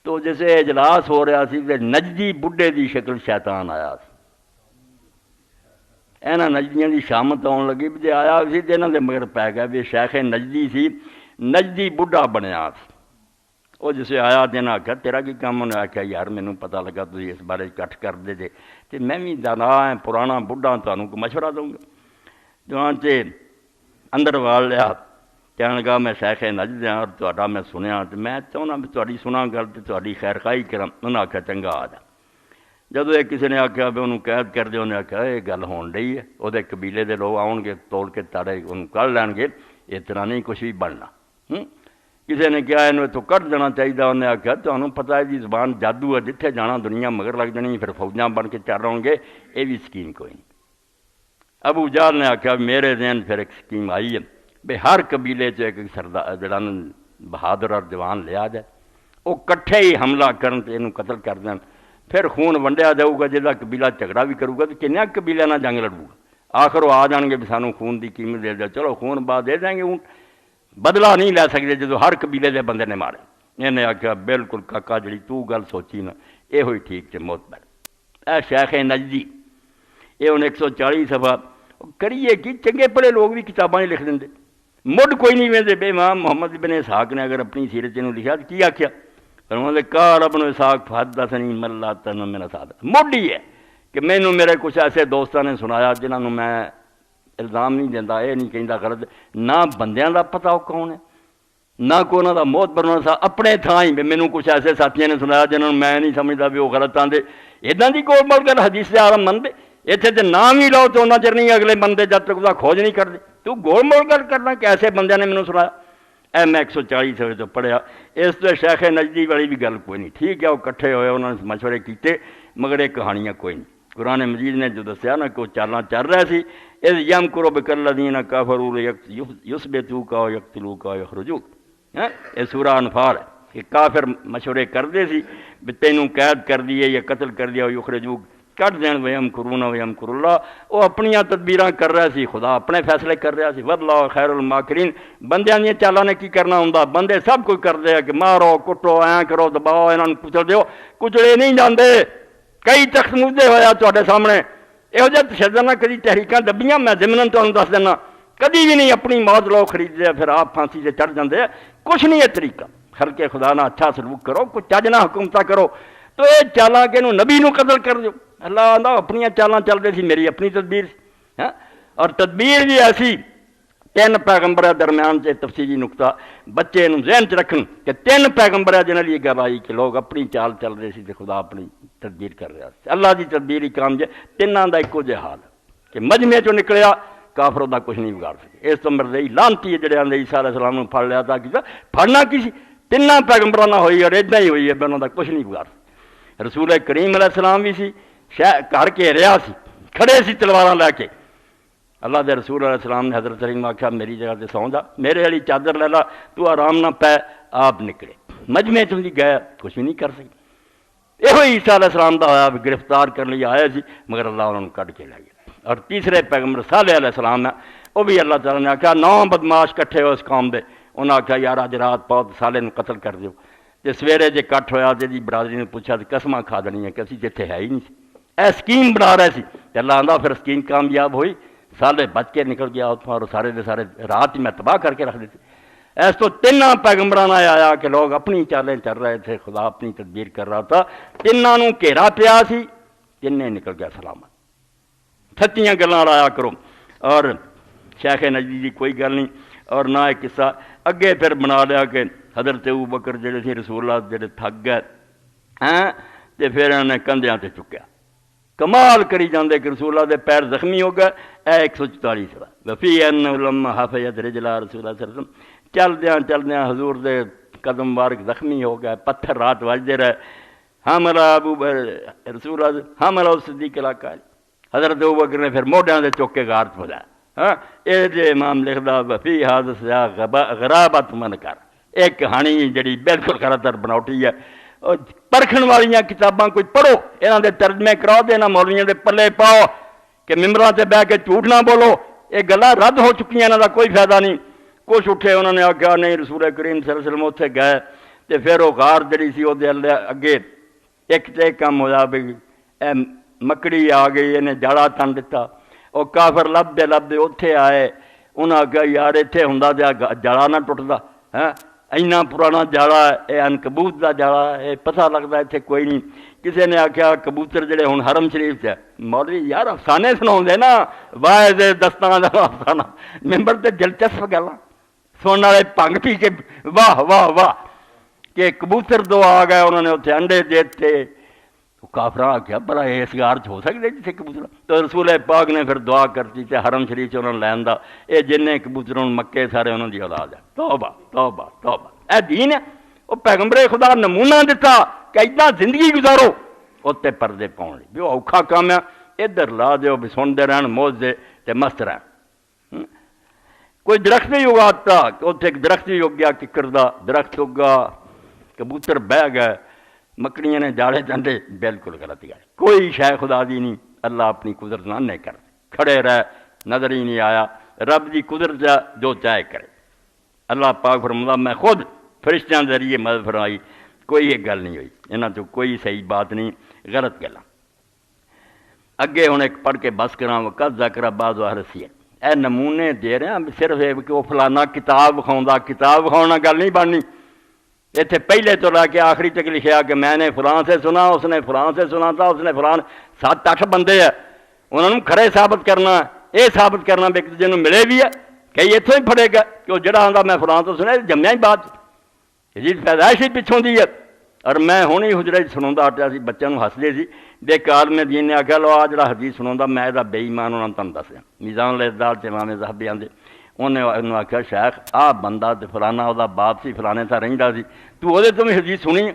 تو جیسے اجلاس ہو رہا سی نجدی بڈھے دی شکل شیطان آیا سی اینا نجدیاں دی شامت آن لگی بھی آیا سی تو انہوں نے مگر پی گیا بھی شیخ نجدی سی نجدی بڈھا بنیا سی وہ جسے آیا دینا آخیا تیرا کی کام انہیں آخیا یار مینوں پتہ لگا تھی اس بارے کٹ کر دے جے تو میں بھی دانا ہے پرانا بڈھا تمہیں کو مشورہ دوں گا چنانچہ اندر وال لیا کہنے لگا میں شیخ نجد ہاں اور تہاڈا میں سنیا تو میں چاہنا بھی تہاڈی سنا گل تو تہاڈی خیر خواہی کراں انہیں آخیا چنگا آ جا جدو یہ کسی نے آخیا بھی انہوں قید کر دے انہیں آخیا یہ گل ہون ڈئی ہے وہ قبیلے دے لوگ آؤ گے توڑ کے تاڑے انہوں کر لین گے اتنا نہیں کچھ بھی بننا کسی نے کیا انہوں تو کٹ دینا چاہیے انہیں آخیا تمہیں پتہ ہے جی زبان جادو ہے جتھے جانا دنیا مگر لگ جانی پھر فوجاں بن کے چل رہے گے یہ بھی سکیم کوئی نہیں ابو جہل نے آخیا میرے ذہن پھر ایک سکیم آئی ہے بے ہر قبیلے ایک سردار جڑا بہادر اور جوان لیا جائے وہ کٹھے ہی حملہ کرن تے انہوں قتل کر دین پھر خون ونڈیا جاؤ گا جہاں قبیلہ جھگڑا بھی کرے گا تو کنیا قبیلے نہ جنگ لڑو گا آخر وہ آ جان گے بھی سانوں خون دی قیمت دے دیا چلو خون بعد دے دیں گے اونٹ بدلہ نہیں لے سکتے جدو ہر قبیلے دے بندے نے مارے انہیں آخیا بالکل کاکا جڑی تو گل سوچی نا یہ ہوئی ٹھیک سے معتبر اے شیخ نجدی یہ ہوں 140 صفحہ کریے کی چنگے پڑھے لوگ بھی کتاباں نہیں لکھ دیں مڈ کوئی نہیں ویندے بے امام محمد بن اسحاق نے اگر اپنی سیرت انہوں لکھا تو کی آکھیا فرماتے قال ابن اسحاق فحدثنی من لا تن من صادق مڈ ہی ہے کہ مینوں میرے کچھ ایسے دوستاں نے سنایا جنہاں نوں میں الزام نہیں دینا یہ نہیں کہندا غلط نہ بندیاں دا پتہ وہ کون ہے نہ کوئی انہاں دا موت برنا سا اپنے تھاں ہی مینوں کچھ ایسے ساتھیاں نے سنایا جنہاں میں نہیں سمجھدا بھی وہ غلط آندے اداں دی کوئی مل گل حدیث دے عالم من دے اتنے تے نام ہی لو تو انہیں چر نہیں اگلے بندے جب تک وہ کھوج نہیں کرتے تو گول مول گل کرنا کہ ایسے بندے نے مینوں سنایا اے میں 140 صفحے تو پڑھیا اس تو شیخ نجدی والی بھی گل کوئی نہیں ٹھیک ہے وہ کٹھے ہوئے انہوں نے مشورے کیتے مگر یہ کہانیاں کوئی نہیں قرآن مجید نے جو دسیا نا کہ وہ چالاں چل رہا سی اذ یمکر بک الذین کفروا یثبتوک و یقتلوک و یخرجوک یہ سورہ انفال ہے کہ کافر مشورے کرتے سی بھی تینوں قید کر دیے یا قتل کر دیا یخرجوک کٹ دین ویمکرون ویمکر اللہ وہ اپنی تدبیراں کر رہا سی خدا اپنے فیصلے کر رہا سی واللہ خیر الماکرین بندیاں دیا چالاں نے کی کرنا ہوں بندے سب کوئی کرتے ہیں کہ مارو کٹو ایਂ کرو دباؤ انہوں کچل دیو کچلے نہیں جاندے کئی تخت مدے ہویا تواڈے سامنے یہو جہاں تشدد نہ کدی تحریکاں دبیاں میں ضمن تمہیں دس دینا کدی بھی نہیں اپنی موت لوگ خریدتے پھر آپ پھانسی سے چڑھ جاندے کچھ نہیں ہے طریقہ خلق خدا نہ اچھا سلوک کرو کچھ چج نہ حکومت کرو تو یہ چالاں کہ نبی نو قتل کر دو اللہ آندا اپنی چالاں چلتے سی میری اپنی تدبیر سی اور تدبیر بھی ایسی 3 پیغمبر درمیان سے تفصیلی نقطہ بچے نو ذہن چ رکھن کہ 3 پیغمبر جنہاں لیے گل آئی کہ لوگ اپنی چال چل رہے سی تے خدا اپنی تدبیر کر رہا سی اللہ دی تدبیر ہی کام جے تیناں دا ایکو جہا حال کہ مجمع چوں نکلیا کافر دا کچھ نہیں بگاڑ سکے اس تو مرضی لانتی جڑے آندے عیسیٰ علیہ السلام نو پھڑ لیا تھا کہ پھڑنا کی سی 3 پیغمبراں نہ ہوئی اور اداں ہی ہوئی ہے انہاں دا کچھ نہیں بگاڑ سکے رسول کریم علیہ السلام بھی سی گھر کے رہا سی کھڑے سی تلواراں لے کے اللہ دے رسول علیہ السلام نے حضرت علی نے آخیا میری جگہ تے سو جا میرے والی چادر لے لا تو آرام نہ پے آپ نکلے مجمع چ گئے کچھ بھی نہیں کر سکے یہ عیسیٰ علیہ السلام دا ہوا گرفتار کرنے لیے آیا سی مگر اللہ انہوں نے کٹ کے لے گیا اور تیسرے پیغمبر صالح علیہ السلام نے وہ بھی اللہ تعالیٰ نے آخیا 9 بدماش کٹھے ہوئے اس قوم دے انہوں نے آخیا یار اج رات پاؤ صالح نو قتل کر دیو تے سویرے جے کٹ ہویا تے دی برادری نے پوچھا تے قسماں کھا دنی ہے کہ اسی جتھے ہے ہی نہیں سی اے سکیم بنا رہے سی تے اللہ آندا پھر سکیم کامیاب ہوئی سالے بچ کے نکل گیا اتوں اور سارے دے سارے رات ہی میں تباہ کر کے رکھ دیتے ایس تو 3 پیغمبراں نے آیا کہ لوگ اپنی چالیں چل رہے تھے خدا اپنی تدبیر کر رہا تھا 3 نوں گھیرا پیا سی 3 نکل گیا سلامت سچیاں گلاں لایا کرو اور شیخ نجدی دی کوئی گل نہیں اور نہ ایک قصہ اگے پھر بنا لیا کہ حضرت ابوبکر جڑے سی رسول اللہ جڑے تھک گئے تے پھر انہوں نے کندھیاں تے چکیا کمال کری جاندے کہ رسول اللہ دے پیر زخمی ہو گئے اے 144 وفی ان لما حفظت رجلا رسول اللہ صلی اللہ علیہ وسلم چلدیاں حضور دے قدم مبارک زخمی ہو گئے پتھر رات وجدے رہے حملہ ابو رسول اللہ حملہ صدیق علاقہ حضرت ابوبکر نے پھر موڈیاں دے چک کے غار پہنچایا اے جے امام لکھدا وفی حادث غرابت من کر ایک کہانی جڑی بالکل خراتر بناوٹی ہے پرکھن والیاں کتاباں کوئی پڑھو یہاں دے ترجمے کراؤ دے مولویاں دے پلے پاؤ کہ ممبراں تے بہ کے جھوٹ نہ بولو یہ گلاں رد ہو چکی ہیں انہاں دا کوئی فائدہ نہیں کچھ اٹھے انہوں نے آخیا نہیں رسول کریم صلی اللہ علیہ وسلم اتنے گئے تے پھر وہ غار جڑی سی وہ اگے ایک تے کم ہویا بھی اے مکڑی آ گئی انہیں جاڑا تن دتا وہ کافر لبدے اتنے آئے انہاں آخیا یار اتنے ہوندا تے جاڑا نہ ٹوٹدا اینا پرانا جاڑا ہے یہ عنکبوت دا جاڑا ہے پتہ لگتا اتنے کوئی نہیں کسی نے آخیا کبوتر جڑے ہن حرم شریف سے مولوی یار افسانے سنا نا واحد دستان کا افسانہ ممبر تے دلچسپ گلاں سننے والے پنگ پی کے واہ واہ واہ کہ کبوتر 2 آ گئے انہوں نے اتنے انڈے دیتے کافراں آخیا بڑا اس غار ہو سکتے جیسے کبوتر تو رسول پاک نے پھر دعا کرتی تے حرم شریف سے انہوں نے لین دا یہ جن کبوتروں مکے سارے انہوں دی اولاد ہے توبہ توبہ توبہ اے دین ہے وہ پیغمبر خدا نمونہ دیتا کہ اتنا زندگی گزارو اتنے پردے پاؤن لی بھی وہ اوکھا کام ہے ادھر لا دیو بھی سنتے رہن موج دے تے مست رہن کوئی درخت نہیں اگاتا اتنے ایک درخت بھی اگ گیا ککر دا درخت اگا کبوتر بہ گئے مکڑیاں نے جاڑے چنڈے بالکل غلط گئے کوئی شے خدا دی نہیں اللہ اپنی قدرت نہ نہیں کر کھڑے رہ نظر ہی نہیں آیا رب دی قدرت جو چاہے کرے اللہ پاک فرماتا میں خود فرشتیاں ذریعے مدد فرمائی کوئی ایک گل نہیں ہوئی انہاں تو کوئی صحیح بات نہیں غلط گلاں اگے ہن ایک پڑھ کے بس کراں وقت ذکر بعض اہل سیر اے نمونے دے رہے ہیں صرف کہ وہ فلانا کتاب وکھاؤندا کتاب وکھاؤنا گل نہیں بننی اتنے پہلے تو لا کے آخری تک لکھیا کہ میں نے فلاں سے سنا اس نے فلاں سے سنا تھا اس نے فلاں 7-8 بندے ہیں انہوں نے کھڑے ثابت کرنا یہ ثابت کرنا بھی ایک دوسرے کو ملے بھی ہے کئی اتوں ہی پڑے گا کہ وہ جڑا آتا میں فلاں تو سنا جمیا ہی بات جی پیدائش ہی پچھوں دی ہے اور میں ہوں ہی حجرے سنا ہٹیا سی بچوں کو ہسدے سی دے عالم دین نے آخیا لو آ جڑا حدیث سنا میں یہ بے ایمان انہوں نے تمہیں دسیا میزان الاعتدال سے امام ذہبی آدھے انہیں آخیا شیخ آ بندہ تو فلانا وہ باپ سی فلانے تھا رہتا سی تو وہ بھی حدیث سنی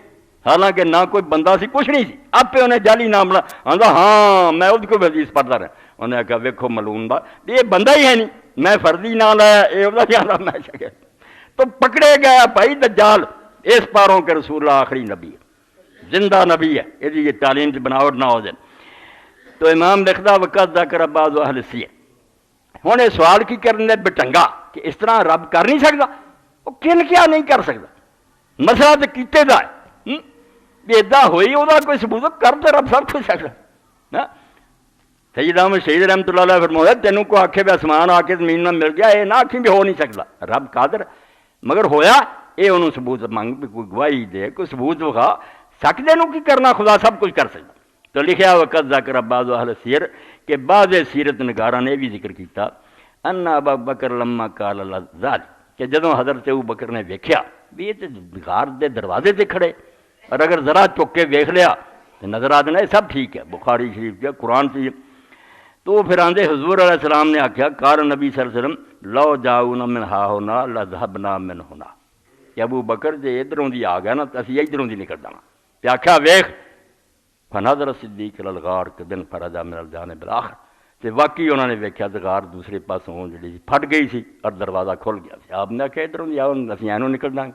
حالانکہ نہ کوئی بندہ سی کچھ نہیں سی آپ انہیں جعلی نام بنا آتا ہاں میں وہ کوئی حدیث پڑھتا رہا انہیں آخیا ویکھو ملون با یہ بندہ ہی ہے نہیں میں فرضی نہ لایا یہ وہ جانا میں چکیا تو پکڑے گیا بھائی دجال اس پاروں کے رسول اللہ آخری نبی ہے زندہ نبی ہے یہ تعلیم سے بناوٹ نہ ہو جائے تو امام لکھدا وقت ذکر بعض اہل سیر ہوں یہ سوال کی کرنے بٹنگا کہ اس طرح رب کر نہیں سکتا وہ کن کیا نہیں کر سکتا مسئلہ تو کیتے دا ہے بھی ادا ہوئی وہ کوئی ثبوت کر تو رب سب کچھ سکتا سید احمد شہید رحمۃ اللہ علیہ فرمایا تینوں کو آکھے بھی آسمان آ کے زمین میں مل گیا یہ نہ آکھیں بھی ہو نہیں سکتا رب قادر مگر ہویا یہ انہوں ثبوت مانگ بھی کوئی گواہی دے کوئی ثبوت وکھا سکتے نو کی کرنا خدا سب کچھ کر سکتا تو لکھیا وقت ذکر بعض اہل سیر کہ بعض سیرت نگاراں نے بھی ذکر کیتا ان ابا بکر لما قال اللہ کہ جدوں حضرت ابو بکر نے ویکھیا بھی یہ تے غار دے دروازے تے کھڑے اور اگر ذرا چک کے ویکھ لیا تو نظر آ دینا سب ٹھیک ہے بخاری شریف کے قرآن سے تو پھر آندے حضور علیہ السلام نے آکھیا قال نبی صلی اللہ علیہ وسلم لو جاؤنا من ہا ہونا لذهبنا من ہونا کہ ابو بکر جے ادھروں دی آ گیا نا تو اسی ادھروں دی نکل جانا تے آکھیا ویکھ فنظر صدیق الغار کدن فرجا من الجانب الاخر تے واقعی انہوں نے ویکھیا تے غار دوسرے پاسوں جڑی پھٹ گئی سی اور دروازہ کھل گیا سی آپ نے آکھیا ادھروں دی آؤ اسی اینوں نکل جائیں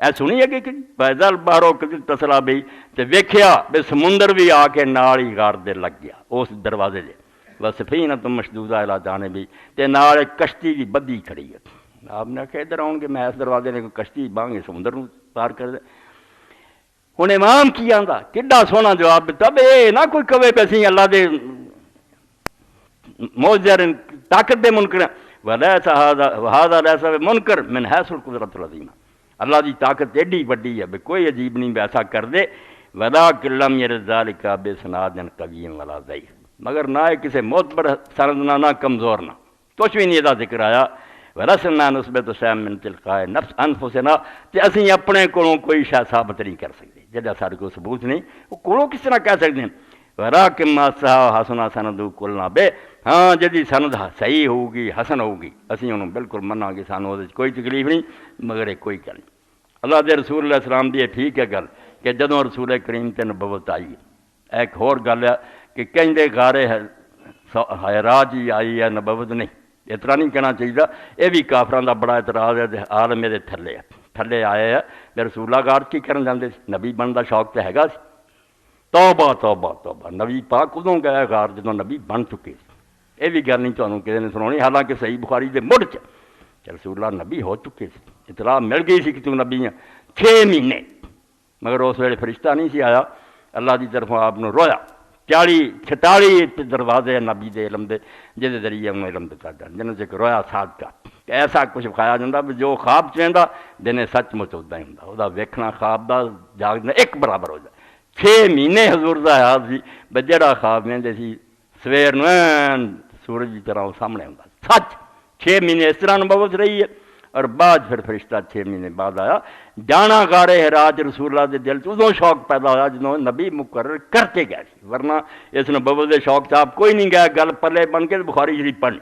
اے سنی ہے کہ پیدل باہروں کدی تسلا بھی تے ویکھیا بے سمندر بھی آ کے نال ہی غار دے لگ گیا اس دروازے دے وسفینہ تو مشدودہ الی جانبی تے نال ایک کشتی بھی بدی کھڑی ہے آپ نے آکھیا ادھر آؤ گے میں اس دروازے نے کوئی کشتی بانگے سمندر نو پار کر دے ہوں امام کی آندا کڈا سونا جواب دیتا بے نہ کوئی کہے پہ اسی اللہ دے معجزے طاقت دے منکر ولیسا ھذا لیس منکر من حیث القدرۃ العظیمہ اللہ دی طاقت ایڈی وڈی ہے بے کوئی عجیب نہیں ایسا کر دے ولکن لم یرد ذلک بسناد قوی ولا ضعیف مگر نہ کسی معتبر سند نہ کمزور نہ کچھ بھی نہیں یہ ذکر آیا ورسنا نسبت شیء من تلقاء نفس انفسنا تے اسی اپنے کولوں کوئی شے ثابت نہیں کر سکتے جدا سارے کو ثبوت نہیں وہ کولوں کس طرح کہہ سکتے ہیں وراکم ما صح حسنا سند قلنا بے ہاں جدی سند صحیح ہوگی حسن ہوگی اسی انہوں بالکل مننا کہ سانوں کوئی تکلیف نہیں مگر ایک کوئی گل اللہ دے رسول علیہ السلام دی ٹھیک ہے گل کہ جدوں رسول کریم تے نبوت آئی ایک اور گل ہے کہ کہیں غارے حرا جی آئی ہے نبوت نہیں اتنا نہیں کہنا چاہیے یہ بھی کافران دا بڑا اعتراض ہے عالم دے تھلے آئے ہے کہ رسول اللہ غار کی کرن جاندے سی نبی بن دا شوق تے ہیگا سی توبہ توبہ توبہ نبی پاک ادوں گیا غار جدوں نبی بن چکے سی یہ بھی گل نہیں تمہیں کسی نے سنانی حالانکہ صحیح بخاری دے مڑ چ کہ رسول اللہ نبی ہو چکے سی اطلاع مل گئی سی کہ تو نبی ہیں 6 مہینے مگر اس ویلے فرشتہ نہیں سی آیا اللہ دی طرفوں آپ نے رویا 46 دروازے نبی دے علم دے جہدے ذریعے انہوں علم دتا جان جنہوں سے رویا ساتھ کا کہ ایسا کچھ کھایا جاتا بھی جو خواب چاہتا دن سچ مچ ادا ہی ہوں وہ ویکھنا خواب دا جاگنا ایک برابر ہو جائے 6 مہینے حضور دا حیات سی بے جڑا خواب ویندے سی سویر نو سورج کی طرح سامنے ہوں سچ 6 مہینے اس طرح نبوت رہی ہے اور بعد پھر فرشتہ 6 مہینے بعد آیا جانا غارے حراج رسول اللہ دے دل چ ادوں شوق پیدا ہوا جدوں نبی مقرر کرتے گئے ورنہ اس نبوت دے شوق سے آپ کوئی نہیں گیا گل پلے بن کے بخاری شریف پڑھنی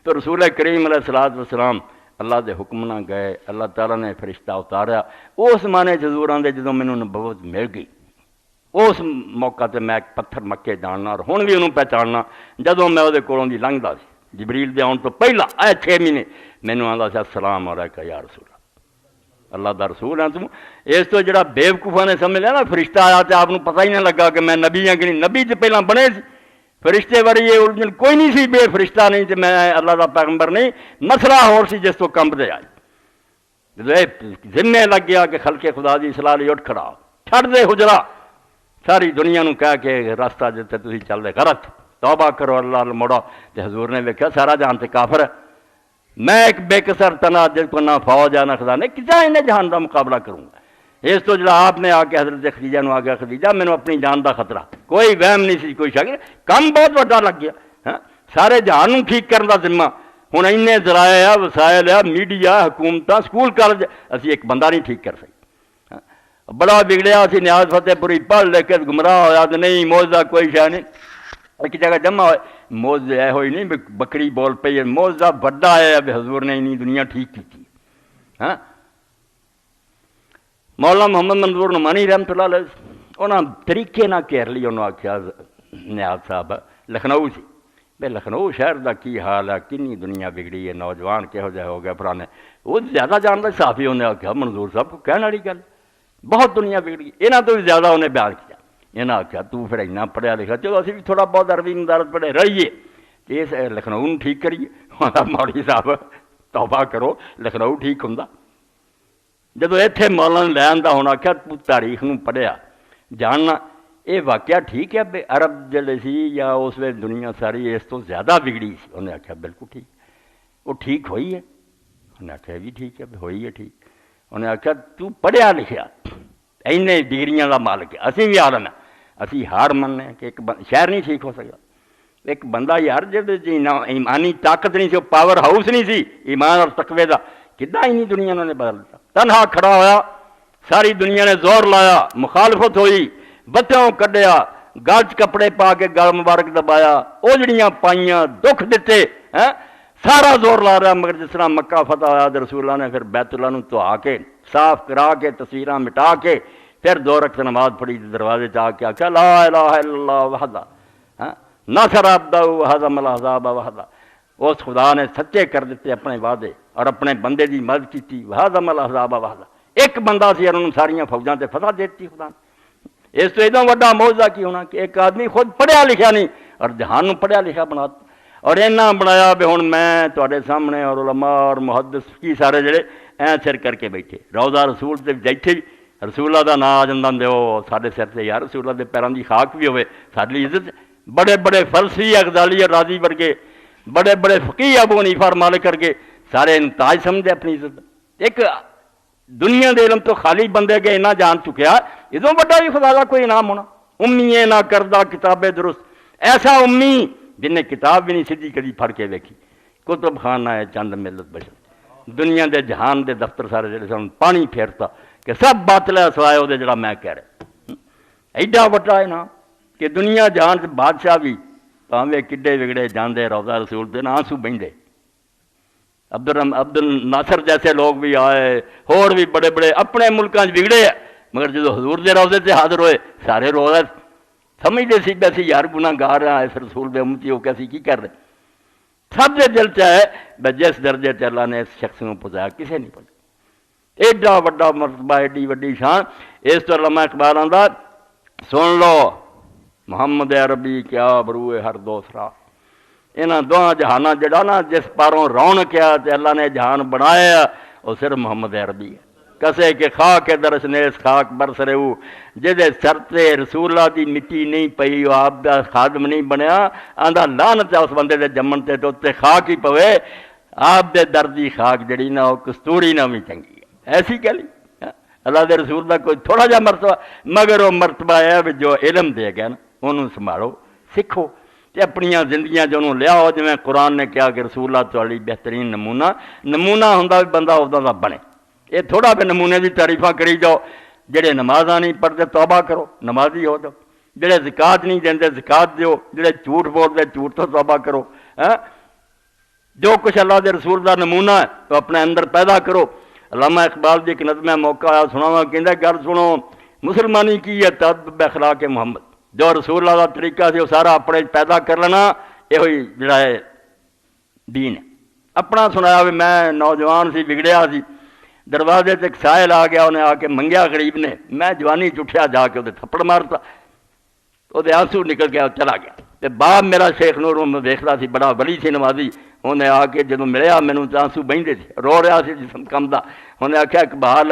تو رسول کریم علیہ الصلوۃ والسلام اللہ دے حکم نہ گئے اللہ تعالیٰ نے فرشتہ اتاریا اس مانے حضوراں دے جدوں مینوں نبوت مل گئی اس موقع تے میں ایک پتھر مکے جاننا اور ہن بھی انہوں پہچاننا جدوں میں وہ کولوں دی لنگدا سی جبریل دے آن تو پہلا اے 6 مہینے مینوں آندا سی السلام علیکہ یا رسول اللہ دا رسول ہیں تم اس تو جڑا بیوقوفاں نے سمجھ لیا نا فرشتہ آیا تے آپ پتہ ہی نہ لگا کہ میں نبی ہاں کہ نہیں نبی تے پہلا بنے سی فرشتے بڑی یہ الجھن کوئی نہیں سی بے فرشتہ نہیں تے میں اللہ دا پیغمبر نہیں مسئلہ ہور سی جس تو کمب دے آئی ذمے لگ گیا کہ خلق خدا دی اصلاح لئی اٹھ کھڑا چھڑ دے حجرا ساری دنیا نو کہہ کے راستہ جتے تسی چل دے غلط توبہ کرو اللہ مڑو تے حضور نے ویکھیا سارا جہان تے کافر ہے میں ایک بے کسر تنا جس کو نہ فوج ہے نہ خزانے کسا انہیں جہان دا مقابلہ کروں گا اس تو جڑا آپ نے آ کے حضرت خدیجہ نو آ گیا خدیجہ مینوں اپنی جان دا خطرہ کوئی وہم نہیں سی کوئی شک کم بہت وڈا لگ گیا ہاں سارے جہان نو ٹھیک کرن دا ذمہ ہن اینے ذرائع آ وسائل آ میڈیا حکومتاں سکول کالج اسی ایک بندہ نہیں ٹھیک کر سکتے بڑا بگڑیا اسی نیاز فتح پوری پڑھ لے کے گمراہ ہویا تو نہیں موجزہ کوئی شے نہیں ایک جگہ جمع ہوئے موجزہ ہے ہوئی نہیں بکری بول پئی موجزہ بڑا ہے اب حضور نے انہی دنیا ٹھیک کی تھی ہاں مولانا محمد منظور نعمانی رحمۃ اللہ علیہ انہاں طریقے نہ کہر لی انہوں آکھیا نیاز صاحب لکھنؤ سی بے لکھنؤ شہر دا کی حال ہے کنی دنیا بگڑی ہے نوجوان کہو جائے ہو گئے پرانے وہ زیادہ جانتا صحافی انہیں آکھیا منظور صاحب کو کہنے والی گل بہت دنیا بگڑ گئی انہاں تو بھی زیادہ انہیں بیان کیا انہاں آکھیا تو پھر اتنا پڑھیا لکھا چلو اسی بھی تھوڑا بہت عربی مدارت پڑھے رہیے کہ اس لکھنؤ ٹھیک کریے مولوی صاحب توبہ کرو لکھنؤ ٹھیک ہوں جدو اتنے مولانا لے آندا ہونا آخیا تو تاریخ نو پڑھیا جاننا یہ واقعہ ٹھیک ہے بے عرب جلے سی یا اس وقت دنیا ساری اس تو زیادہ بگڑی سی انہیں آخیا بالکل ٹھیک وہ ٹھیک ہوئی ہے انہیں آخیا بھی ٹھیک ہے ہوئی ہے ٹھیک انہیں آخیا تو پڑھیا لکھیا اینے ڈگریاں کا مالک ہے اسی بھی عالم ہے اسی ہار مننے کہ ایک شہر نہیں ٹھیک ہو سکتا ایک بندہ یار جب ایمانی طاقت نہیں سی وہ پاور ہاؤس نہیں سی ایمان اور تقوی دا کداں انہی دنیا نے بدل دیتا تنہا کھڑا ہویا ساری دنیا نے زور لایا مخالفت ہوئی بتوں کڈیا گل کپڑے پا کے گل مبارک دبایا اوجڑیاں پائیاں دکھ دیتے سارا زور لا رہا مگر جس طرح مکہ فتح ہوا تو رسول اللہ نے پھر بیت اللہ نو دھوا کے صاف کرا کے تصویراں مٹا کے پھر 2 رکعت نماز پڑھی دروازے چ آ کے آخیا لا الہ الا اللہ وحدہ نصر عبدہ وہزم الاحزاب وحدہ اس خدا نے سچے کر دیتے اپنے وعدے اور اپنے بندے دی مدد کی وہزم الاحزاب وحدہ ایک بندہ سی اور انہوں ساریاں فوجاں تے فتح دیتی خدا نے اس تو ادوں وڈا معجزہ کی ہونا کہ ایک آدمی خود پڑھیا لکھیا نہیں اور جہان نو پڑھیا لکھیا بناتا اور اینا بنایا بھی ہن میں تواڈے سامنے اور علماء اور محدث کی سارے جڑے سر کر کے بیٹھے روضہ رسول تے بیٹھے رسول اللہ دا نام آ جاندا دیو ساڈے سر تے یار رسول اللہ دے پیراں دی خاک بھی ہوے ساڈی عزت بڑے بڑے فلسفی غزالی اور راضی ورگے بڑے بڑے فقیہ ابو حنیفہ اور مالک کر کے سارے تاج سمجھے اپنی عزت ایک دنیا دے علم تو خالی بندے کے انہاں جان چکیا ادوں بڑا بھی خدا دا کوئی انعام ہونا امی نہ کردہ کتابیں درست ایسا امی جن نے کتاب بھی نہیں سیدھی کدی پڑھ کے دیکھی کتب خانہ ہے چند ملت بشر دنیا دے جہان دے دفتر سارے جڑے سن پانی پھیرتا کہ سب باطل ہے سوائے وہ جڑا میں کہہ رہا ایڈا وڈا ہے نا کہ دنیا جہان سے بادشاہ بھی پاویں کڈے وگڑے جاندے روضہ رسول دے آنسو بہندے عبد الناصر جیسے لوگ بھی آئے اور بھی بڑے بڑے اپنے ملکاں بگڑے مگر جدو حضور دے روضے سے حاضر ہوئے سارے روضہ سمجھتے سی بیسی یار گناہ گار رہا ہے رسول دے امتی ہو کیسی کی کر رہے سب دے دل چاہے جس درجے سے اللہ نے اس شخص کو پہنچایا کسے نہیں پہنچا ایڈا وڈا مرتبہ ایڈی وڈی شان اس تو علامہ اقبال آندا سن لو محمد عربی کیا بروئے ہر دوسرا انہاں دواں جہاناں جڑا نا جس پاروں رونق کیا تے اللہ نے جہان بنایا وہ صرف محمد عربی ہے کسے کے خاک درش نیس خاک برسرے ہو جدے سر تے رسول اللہ دی مٹی نہیں پئی وہ آپ دا خادم نہیں بنیا آندا لعنت ہے اس بندے دے جمن تے تو تے خاک ہی پوے آپ دے دردی خاک جڑی نا وہ کستوری نہ بھی چنگی ہے ایسی گل اللہ دے رسول دا کوئی تھوڑا جا مرتبہ مگر وہ مرتبہ ہے جو علم دے گیا نا انہوں سنبھالو سکھو تے اپنیاں زندگیاں جو انہوں لیا ہو جویں قرآن نے کہا کہ رسول اللہ تواڈی بہترین نمونہ ہوندا بھی بندہ اُدا دا بنے یہ تھوڑا بھی نمونے دی تعریفاں کری جاؤ جڑے نمازاں نہیں پڑھتے توبہ کرو نمازی ہو جاؤ جڑے زکات نہیں دیندے زکات دیو جڑے جھوٹ بولتے جھوٹ تو توبہ کرو جو کچھ اللہ دے رسول دا نمونہ ہے تو اپنے اندر پیدا کرو علامہ اقبال دی ایک نظم موقع آیا سناواں کہندا گل سنو مسلمانی کی ہے تدب اخلاق محمد جو رسول اللہ دا طریقہ سی وہ سارا اپنے پیدا کر لینا یہ ہوئی جڑا ہے دین ہے اپنا سنایا بھی میں نوجوان سی بگڑیا سی دروازے سے ایک سائل آ گیا انہیں آ کے منگیا غریب نے میں جوانی چٹھیا جا کے وہ تھپڑ مارتا وہ آنسو نکل گیا چلا گیا تے باپ میرا شیخ نور میں دیکھتا سی بڑا ولی سی نمازی انہیں آ کے جدوں ملیا مینوں آنسو بہندے سی، رو رہا سی جسم کمدا، انہیں آخیا اقبال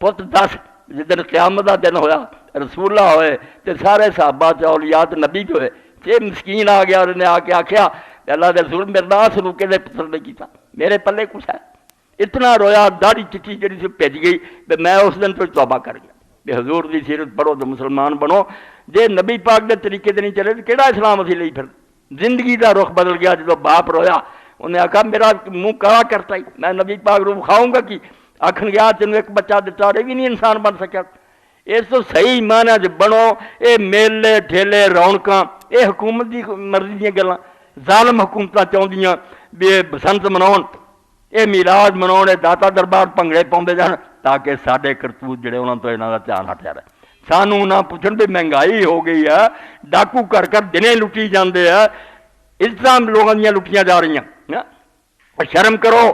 پت دس جدن قیامت دا دن ہویا رسول اللہ ہوئے تے سارے صحابہ تے اولیاء تے نبی جو ہوئے، یہ مسکین آ گیا اور انہیں آ کے آخیا اللہ دے رسول میرے ناس روکے دے پسند نہیں کیتا، میرے پلے کچھ ہے، اتنا رویا داڑھی چٹھی جڑی سے بھیج گئی تے میں اس دن تو توبہ کر گیا کہ حضور دی سیرت پڑھو تو مسلمان بنو، جے نبی پاک دے طریقے تے نہیں چلے تو کیڑا اسلام اسی لئی پھر؟ زندگی دا رخ بدل گیا جدو باپ رویا، انہیں آخا میرا منہ کڑا کرتا ہی، میں نبی پاک رو کھاؤں گا کی؟ آخن گیا تینوں ایک بچہ دیتا اور یہ بھی نہیں انسان بن سکیا، اس تو صحیح معنی چ بنو، اے میلے ٹھیلے رونقاں اے حکومت دی مرضی دیاں گلاں، ظالم حکومتاں چاہندیاں بھی اے بسنت مناؤن، اے میلاد مناؤن، اے داتا دربار بھنگڑے پاؤندے جان تاکہ ساڈے کرتوت جڑے انہاں تو انہاں دا دھیان ہٹیا رہے، سانوں نہ پوچھن بھی مہنگائی ہو گئی ہے، ڈاکو کر دنے لٹی جاندے ہیں، عزتاں لوگاں دیاں لٹیاں جا رہی ہیں، شرم کرو،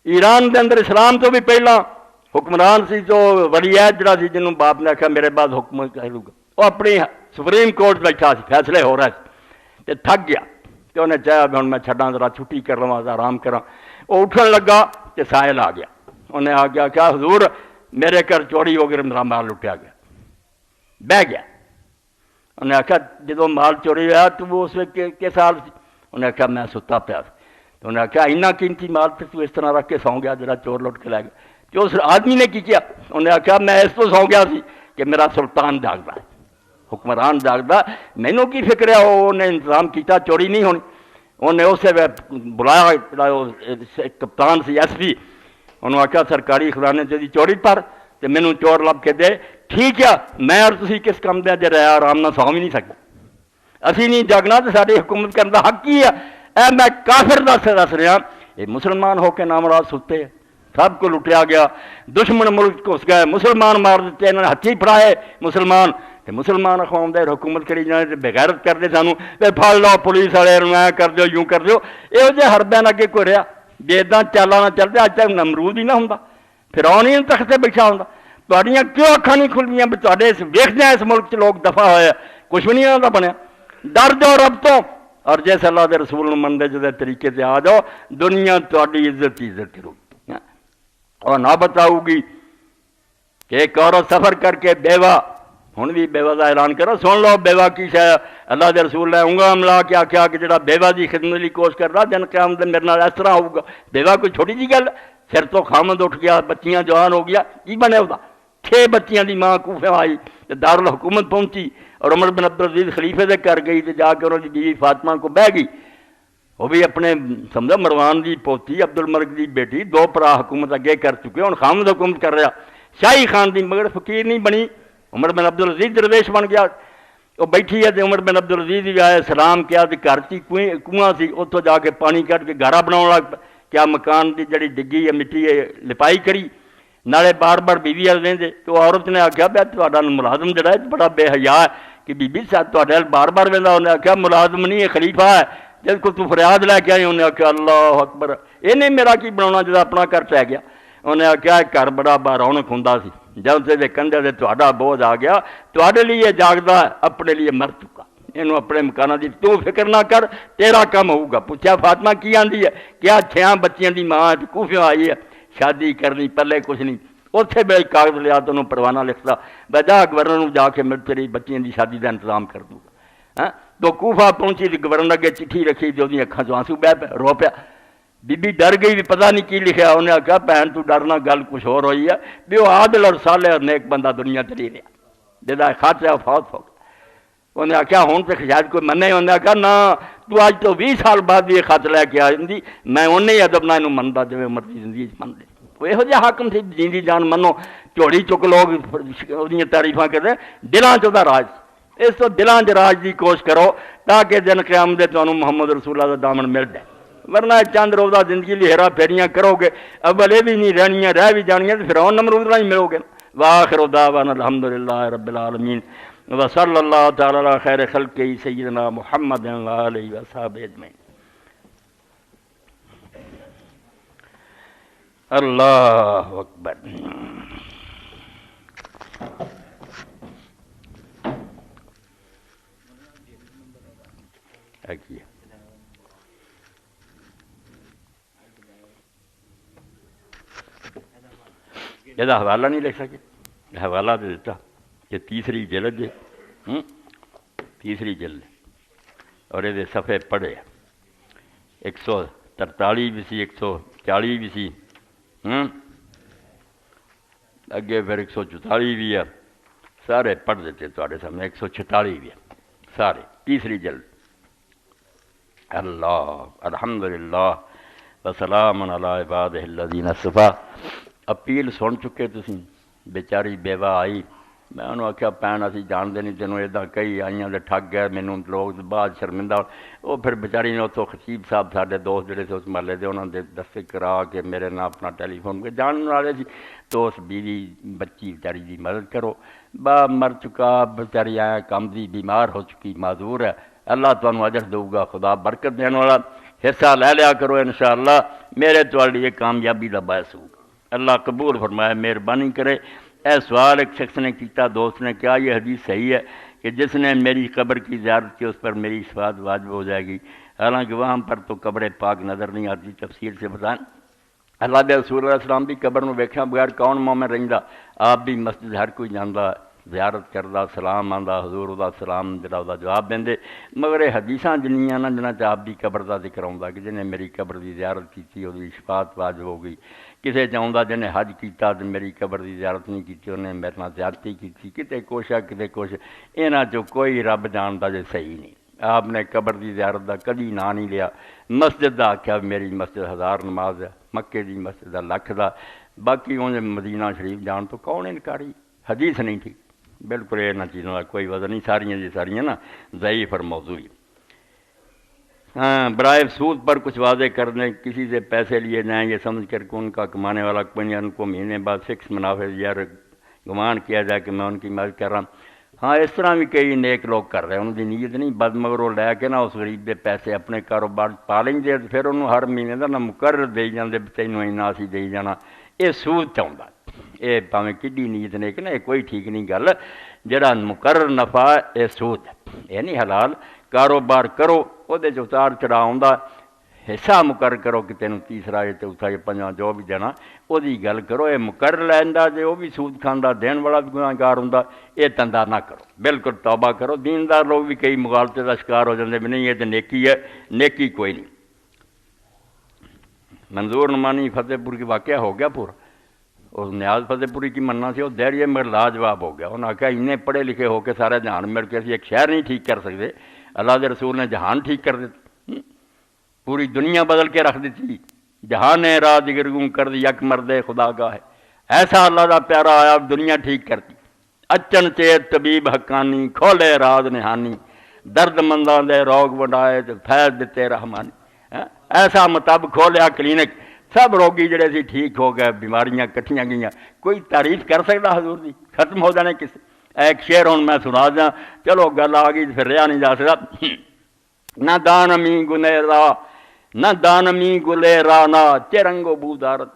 ایران دے اندر اسلام تو بھی پہلا حکمران سی تو ولی عہد جڑا سی جنہوں باپ نے آخیا میرے بعد حکم کروں گا، وہ اپنی سپریم کورٹ بیٹھا سی فیصلے ہو رہے تے تھک گیا تے انہیں چاہیا بھی ہن میں چھڈاں ذرا چھٹی کر لواں آرام کراں، وہ اٹھن لگا تے سائل آ گیا، انہیں آ گیا کیا حضور میرے گھر چوری ہو گئی، میرا مال لٹیا گیا، بہ گیا، انہیں آخیا جدو مال چوری ہوا تو وہ اس وقت کس حال سی؟ انہیں آخیا میں ستا پیا، تو انہیں آخیا اینا قیمتی مال تو اس طرح رکھ کے سو گیا جڑا چور لٹ کے لے گیا؟ تو اس آدمی نے کی کیا؟ انہیں آخیا میں اس تو سو گیا سی کہ میرا سلطان جاگدا ہے، حکمران جاگدا، مینوں کی فکر ہے انہیں انتظام کیتا چوری نہیں ہونی، انہیں اسے بلایا کپتان سی ایس پی، انہوں نے آخیا سرکاری خزانے سے چوری پر تو مینوں چور لب کے دے، ٹھیک ہے میں اور تسی کس کام دے جے رہا آرام نہ سو بھی نہیں سکتے، اسی نہیں جاگنا تو ساری حکومت کرنے کا حق ہی ہے، اے میں کافر دس رہا، یہ مسلمان ہو کے نامراد ستے، سب کو لٹیا گیا، دشمن ملک گھس گئے، مسلمان مار دیتے، انہوں نے ہتھی پھڑائے مسلمان، تے مسلمان اقوام دے حکومت کری جانے تے بغیرت کرتے سانوں تے پھڑ لو پولیس والے ایں کر دیو یوں کر دیو، یہو جہے حربیاں اگے کوئی رہا جے اداں چالاں نہ چلدے اج تک نمرود ہی نہ ہوندا، فرعون ہی تخت تے بیٹھا ہوندا، تہاڈیاں کیوں اکھاں نہیں کھلدیاں بھی تہاڈے ویکھدے اس ملک چ لوگ دفع ہوئے کچھ بھی نہیں انہاں دا بنیا، ڈر جاؤ رب تو، اور جس اللہ دے رسول نوں منتے جدے طریقے سے آ جاؤ دنیا تہاڈی عزت کرو گی، اور نہ بتاؤ گی کہ ایک عورت سفر کر کے بیوہ، ہن بھی بیوہ کا اعلان کرو، سن لو بیوہ کی شے، اللہ دے رسول نے انگلاں ملا کے آخیا کہ جڑا بیوہ دی خدمت لی کوشش کر رہا دن قیامت دن میرے نال اس طرح ہوگا، بیوہ کوئی چھوٹی جی گل، سر تو خامد اٹھ گیا، بچیاں جوان ہو گیا، کی بنے وہ 6 بچیاں دی ماں کوفے آئی دارالحکومت پہنچی اور عمر بن عبدالعزیز خلیفے دے کر گئی تو جا کے انہوں نے بیوی فاطمہ کو بہ گئی، وہ بھی اپنے سمجھو مروان دی پوتی عبد الملک دی بیٹی، 2 بھرا حکومت اگے کر چکے، ہن خامد حکومت کر رہا، شاہی خان دی مگر فقیر نہیں بنی، عمر بن عبدالعزیز درویش بن گیا، وہ بیٹھی ہے تو عمر بن عبدالعزیز بھی آئے سلام کیا تو گھر سی کنواں سی اتوں جا کے پانی کٹ کے گارا بناؤ لگ پیا، کیا مکان کی جڑی ڈگی ہے مٹی ہے لپائی کری، نالے بار بار بیوی والے رہتے تو عورت نے آخیا بھی تھوڑا ملازم جڑا ہے بڑا بے حیا ہے کہ بیبی صاحب تے بار بار وہدا، انہیں آخیا ملازم نہیں ہے خلیفہ ہے، جب کو تو فریاد لے کے آئی انہیں آخیا اللہ اکبر، یہ میرا کی بنا جب اپنا گھر پی گیا، انہیں آخیا گھر بڑا رونق ہوں سی، جب سے کندھے سے تا بوجھ آ گیا تے لیے جاگتا ہے اپنے لیے مر چکا، یہ اپنے مکانہ کی تو فکر نہ کر تیرا کام ہوگا، پوچھا فاطمہ کی آندی ہے، کیا 6 بچیاں دی ماں کوفیوں آئی ہے شادی کرنی پلے کچھ نہیں، اتنے بے کاغذ لیا تو انہوں پروانہ لکھتا بجا گورنر جا کے میں تیری بچیاں دی شادی کا انتظام کر دوں گا، تو کوفہ پہنچی تو گورنر اگے چٹھی رکھی تو وہ اکھاں چوں آنسو بہ پیا رو پیا، بی بی ڈر گئی بھی پتہ نہیں کی لکھا، انہیں آخیا بہن تو ڈرنا گل کچھ اور ہوئی ہے بھی وہ عادل اور صالح اور نیک بندہ دنیا تے نہیں رہا، جہاں خط ہے فوت ہو گیا، انہیں آخیا ہوں تو شاید کوئی منے، انہیں آخیا نہ تو اج تو 20 سال بعد یہ خط لے کے آئی، میں انہیں ہی ادب نہ یہ منتا جی مرضی زندگی منتے، وہ یہو جہا حاکم سی جیندی جان منو، جھوڑی چک لوگ وہ تعریفاں کرتے دلاں چ راج، اس تو دلاں چ راج کی کوشش کرو تاکہ دن قیامت دے تمہیں محمد رسول اللہ کا دامن مل جائے، ورنہ چند روزہ زندگی لی ہیرا پھیریاں کرو گے اول یہ بھی نہیں رہنیاں رہ بھی جانیاں تو فرعون نمرود نہ ہی ملو گے، وآخر دعوانا الحمدللہ رب العالمین وصلی اللہ تعالی علی خیر خلقہ سیدنا محمد وآلہ وصحبہ اجمعین۔ اللہ اکبر۔ یہ حوالہ نہیں لکھ سکے، حوالہ تو دیتا کہ تیسری جلد ہے، تیسری جلد اور یہ صفحے پڑھے 143 بھی سی، 140 بھی سی، اگے پھر 144 بھی ہے، سارے پڑھ دیتے تھوڑے سامنے، 146 بھی ہے سارے، تیسری جلد۔ اللہ الحمدللہ وسلام علی عبادہ الذین اصطفیٰ۔ اپیل سن چکے تسی، بیچاری بیوہ آئی، میں انہوں آکھیا پین اسی جان دے نہیں تینوں ایدہ کئی آئیاں دے ٹھگ گئے مینوں لوگ بعد شرمندہ، وہ پھر بیچاری نے اتوں خطیب صاحب ساڈے دوست جڑے سے اس محلے دے انہوں نے دستخط کرا کے میرے نام اپنا ٹیلی فون کے جاننے والے سی، تو اس بیوی بچی بیچاری دی مدد کرو، با مر چکا بیچاری آیا کم دی بیمار ہو چکی معذور ہے، اللہ تمہیں اجر دوں گا، خدا برکت دینے والا، حصہ لے لیا کرو انشاءاللہ، میرے تواڈی یہ کامیابی دا باعث ہوگا، اللہ قبول فرمائے، مہربانی کرے۔ اے سوال ایک شخص نے کیتا، دوست نے کیا یہ حدیث صحیح ہے کہ جس نے میری قبر کی زیارت کی اس پر میری شفاعت واجب ہو جائے گی؟ حالانکہ وہاں پر تو قبر پاک نظر نہیں آتی، تفسیر سے بتائیں۔ اللہ دے رسول علیہ السلام بھی قبر نو ویکھیا بغیر کون مومن رہندا؟ آپ بھی مسجد ہر کوئی جاندا، زیارت کردا، سلام آندا، حضور دا سلام جڑا دا جواب دیندے، مگر یہ حدیثاں جنیاں نا جنہاں چ آپ بھی قبر دا ذکر آوندا کہ جنہیں میری قبر دی زیارت کیتی وہ شفاعت واجب ہو گئی، کسے چاہتا جنہیں حج کیتا تو میری قبر دی زیارت نہیں کی، انہیں میرے نال زیارتی کی، کتے کوشا کتے کوشا، یہاں چو کوئی رب جانتا جو صحیح نہیں۔ آپ نے قبر دی زیارت دا کدی نا نہیں لیا، مسجد دا آکھیا میری مسجد 1000 نماز ہے، مکے دی مسجد دا لکھ دا، باقی انہیں مدینہ شریف جان تو کون انکاری؟ حدیث نہیں تھی، بالکل یہاں چیزوں کا کوئی وزن نہیں، ساریاں جی ساریاں نا ضعیف اور موضوعی۔ ہاں، برائے سود پر کچھ واضح کر دیں، کسی سے پیسے لیے جائیں یہ سمجھ کر کہ ان کا کمانے والا کوئی نہیں، ان کو مہینے بعد فکس منافع یا گمان کیا جائے کہ میں ان کی مدد کر رہا ہوں۔ ہاں، اس طرح بھی کئی نیک لوگ کر رہے ہیں، ان کی نیت نہیں بد، مگر وہ لے کے نا اس غریب دے پیسے اپنے کاروبار پا لیں گے، پھر انہوں ہر مہینے کا نا مقرر دے جاندے تینوں اینا اسی دے جانا، یہ سود چاہتا، یہ پاویں کڈی نیت نیک نا، یہ کوئی ٹھیک نہیں گل، جڑا مقرر نفع یہ سود ہے، یہ نہیں حلال۔ کاروبار کرو وہ اتار چڑھا آ، حصہ مقرر کرو کہ تینوں تیسرا یہ چوتھا یہ پنجواں جو بھی دینا وہ گل کرو، یہ مقرر لینا جی وہ بھی سود کھانا، دین والا بھی گناہگار ہوں، یہ تندہ نہ کرو، بالکل توبہ کرو۔ دیندار لوگ بھی کئی مغالطے کا شکار ہو جاتے بھی نہیں یہ تو نیکی ہے، نیکی کوئی نہیں۔ منظور نعمانی فتح پور کی واقعہ ہو گیا پورا، اس نیاز فتح پوری کی مننا سی وہ دہریے مگر لاجواب ہو گیا، انہوں نے کہا انہیں پڑھے لکھے ہو کے سارے جہان مل کے ایک شہر نہیں ٹھیک کر سکتے، اللہ کے رسول نے جہان ٹھیک کر دیتا، پوری دنیا بدل کے رکھ دیتی، جہان راہ دگرگوں کر دی یک مرد خدا کا ہے، ایسا اللہ کا پیارا آیا دنیا ٹھیک کرتی، اچن چیت طبیب حقانی کھولے راز نہانی، درد منداں دے روگ وڈائے تو فیض دیتے رحمانی، ایسا مطب کھولیا کلینک، سب روگی جڑے سی ٹھیک ہو گئے، بیماریاں کٹھیاں گئیاں، کوئی تعریف کر سکتا حضور دی؟ ختم ہو جانے کس ایک شعر ہوں میں سنا دیا، چلو گل آ گئی پھر رہا نہیں جا سکتا۔ نہ دانمی گلے را، نہ دانمی گلے را نہ چرنگو بودارت،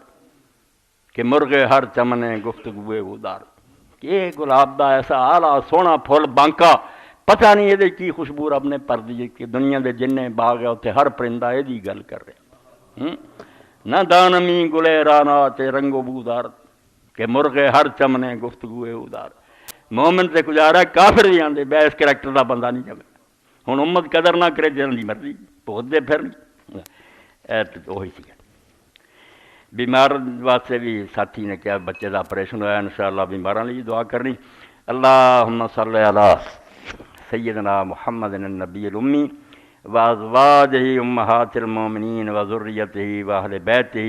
کہ مرغے ہر چمنے گفتگوے بودارت، یہ گلاب دا ایسا آلہ سونا پھول بانکا، پتہ نہیں یہ کی خوشبو رب نے پر دی کہ دنیا دے جننے باغ ہے اتنے ہر پرندہ یہ گل کر رہے۔ نہ دانمی گلے را نہ چرنگو بودارت، کہ مرغے ہر چمنے گفتگوے بودارت۔ مومن سے گزارا کافر بھی آتے بے اس کریکٹر کا بندہ نہیں جگہ، ہوں امت قدر نہ کرے جن کی مرضی بہت دے پھر وہی سی۔ بیمار واسطے بھی ساتھی نے کیا بچے کا آپریشن ہوا، انشاءاللہ بیماراں لیے دعا کرنی۔ اللہم صلی علی سیدنا محمد النبی الامی وازواجہ امہات المومنین وذریتہ واہل بیتہ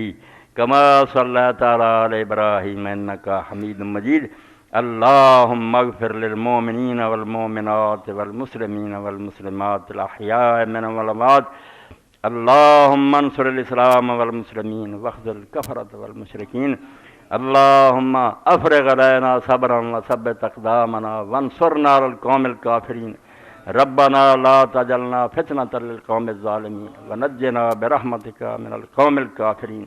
کما صلیت علی ابراہیم انک حمید مجید۔ اللہم اغفر للمومنین والمومنات والمسلمین والمسلمات الاحیاء منهم والاموات۔ اللہم انصر الاسلام والمسلمین واخذل الکفرۃ والمشرکین۔ اللہم افرغ علینا صبرا وثبت اقدامنا وانصرنا علی القوم الکافرین۔ ربنا لا تجعلنا فتنة للقوم الظالمین ونجنا برحمتک من القوم الکافرین۔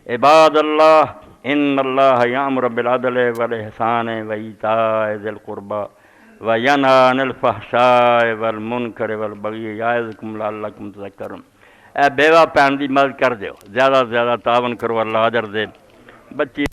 عباد اللہ ان اللہ یامر بالعدل والاحسان وایتاء ذی القربی وینہی عن الفحشاء والمنکر والبغی یعظکم لعلکم تذکرون۔ اے بیوہ بہن دی مدد کر دیو، زیادہ سے زیادہ تعاون کرو، اللہ اجر دے۔ بچی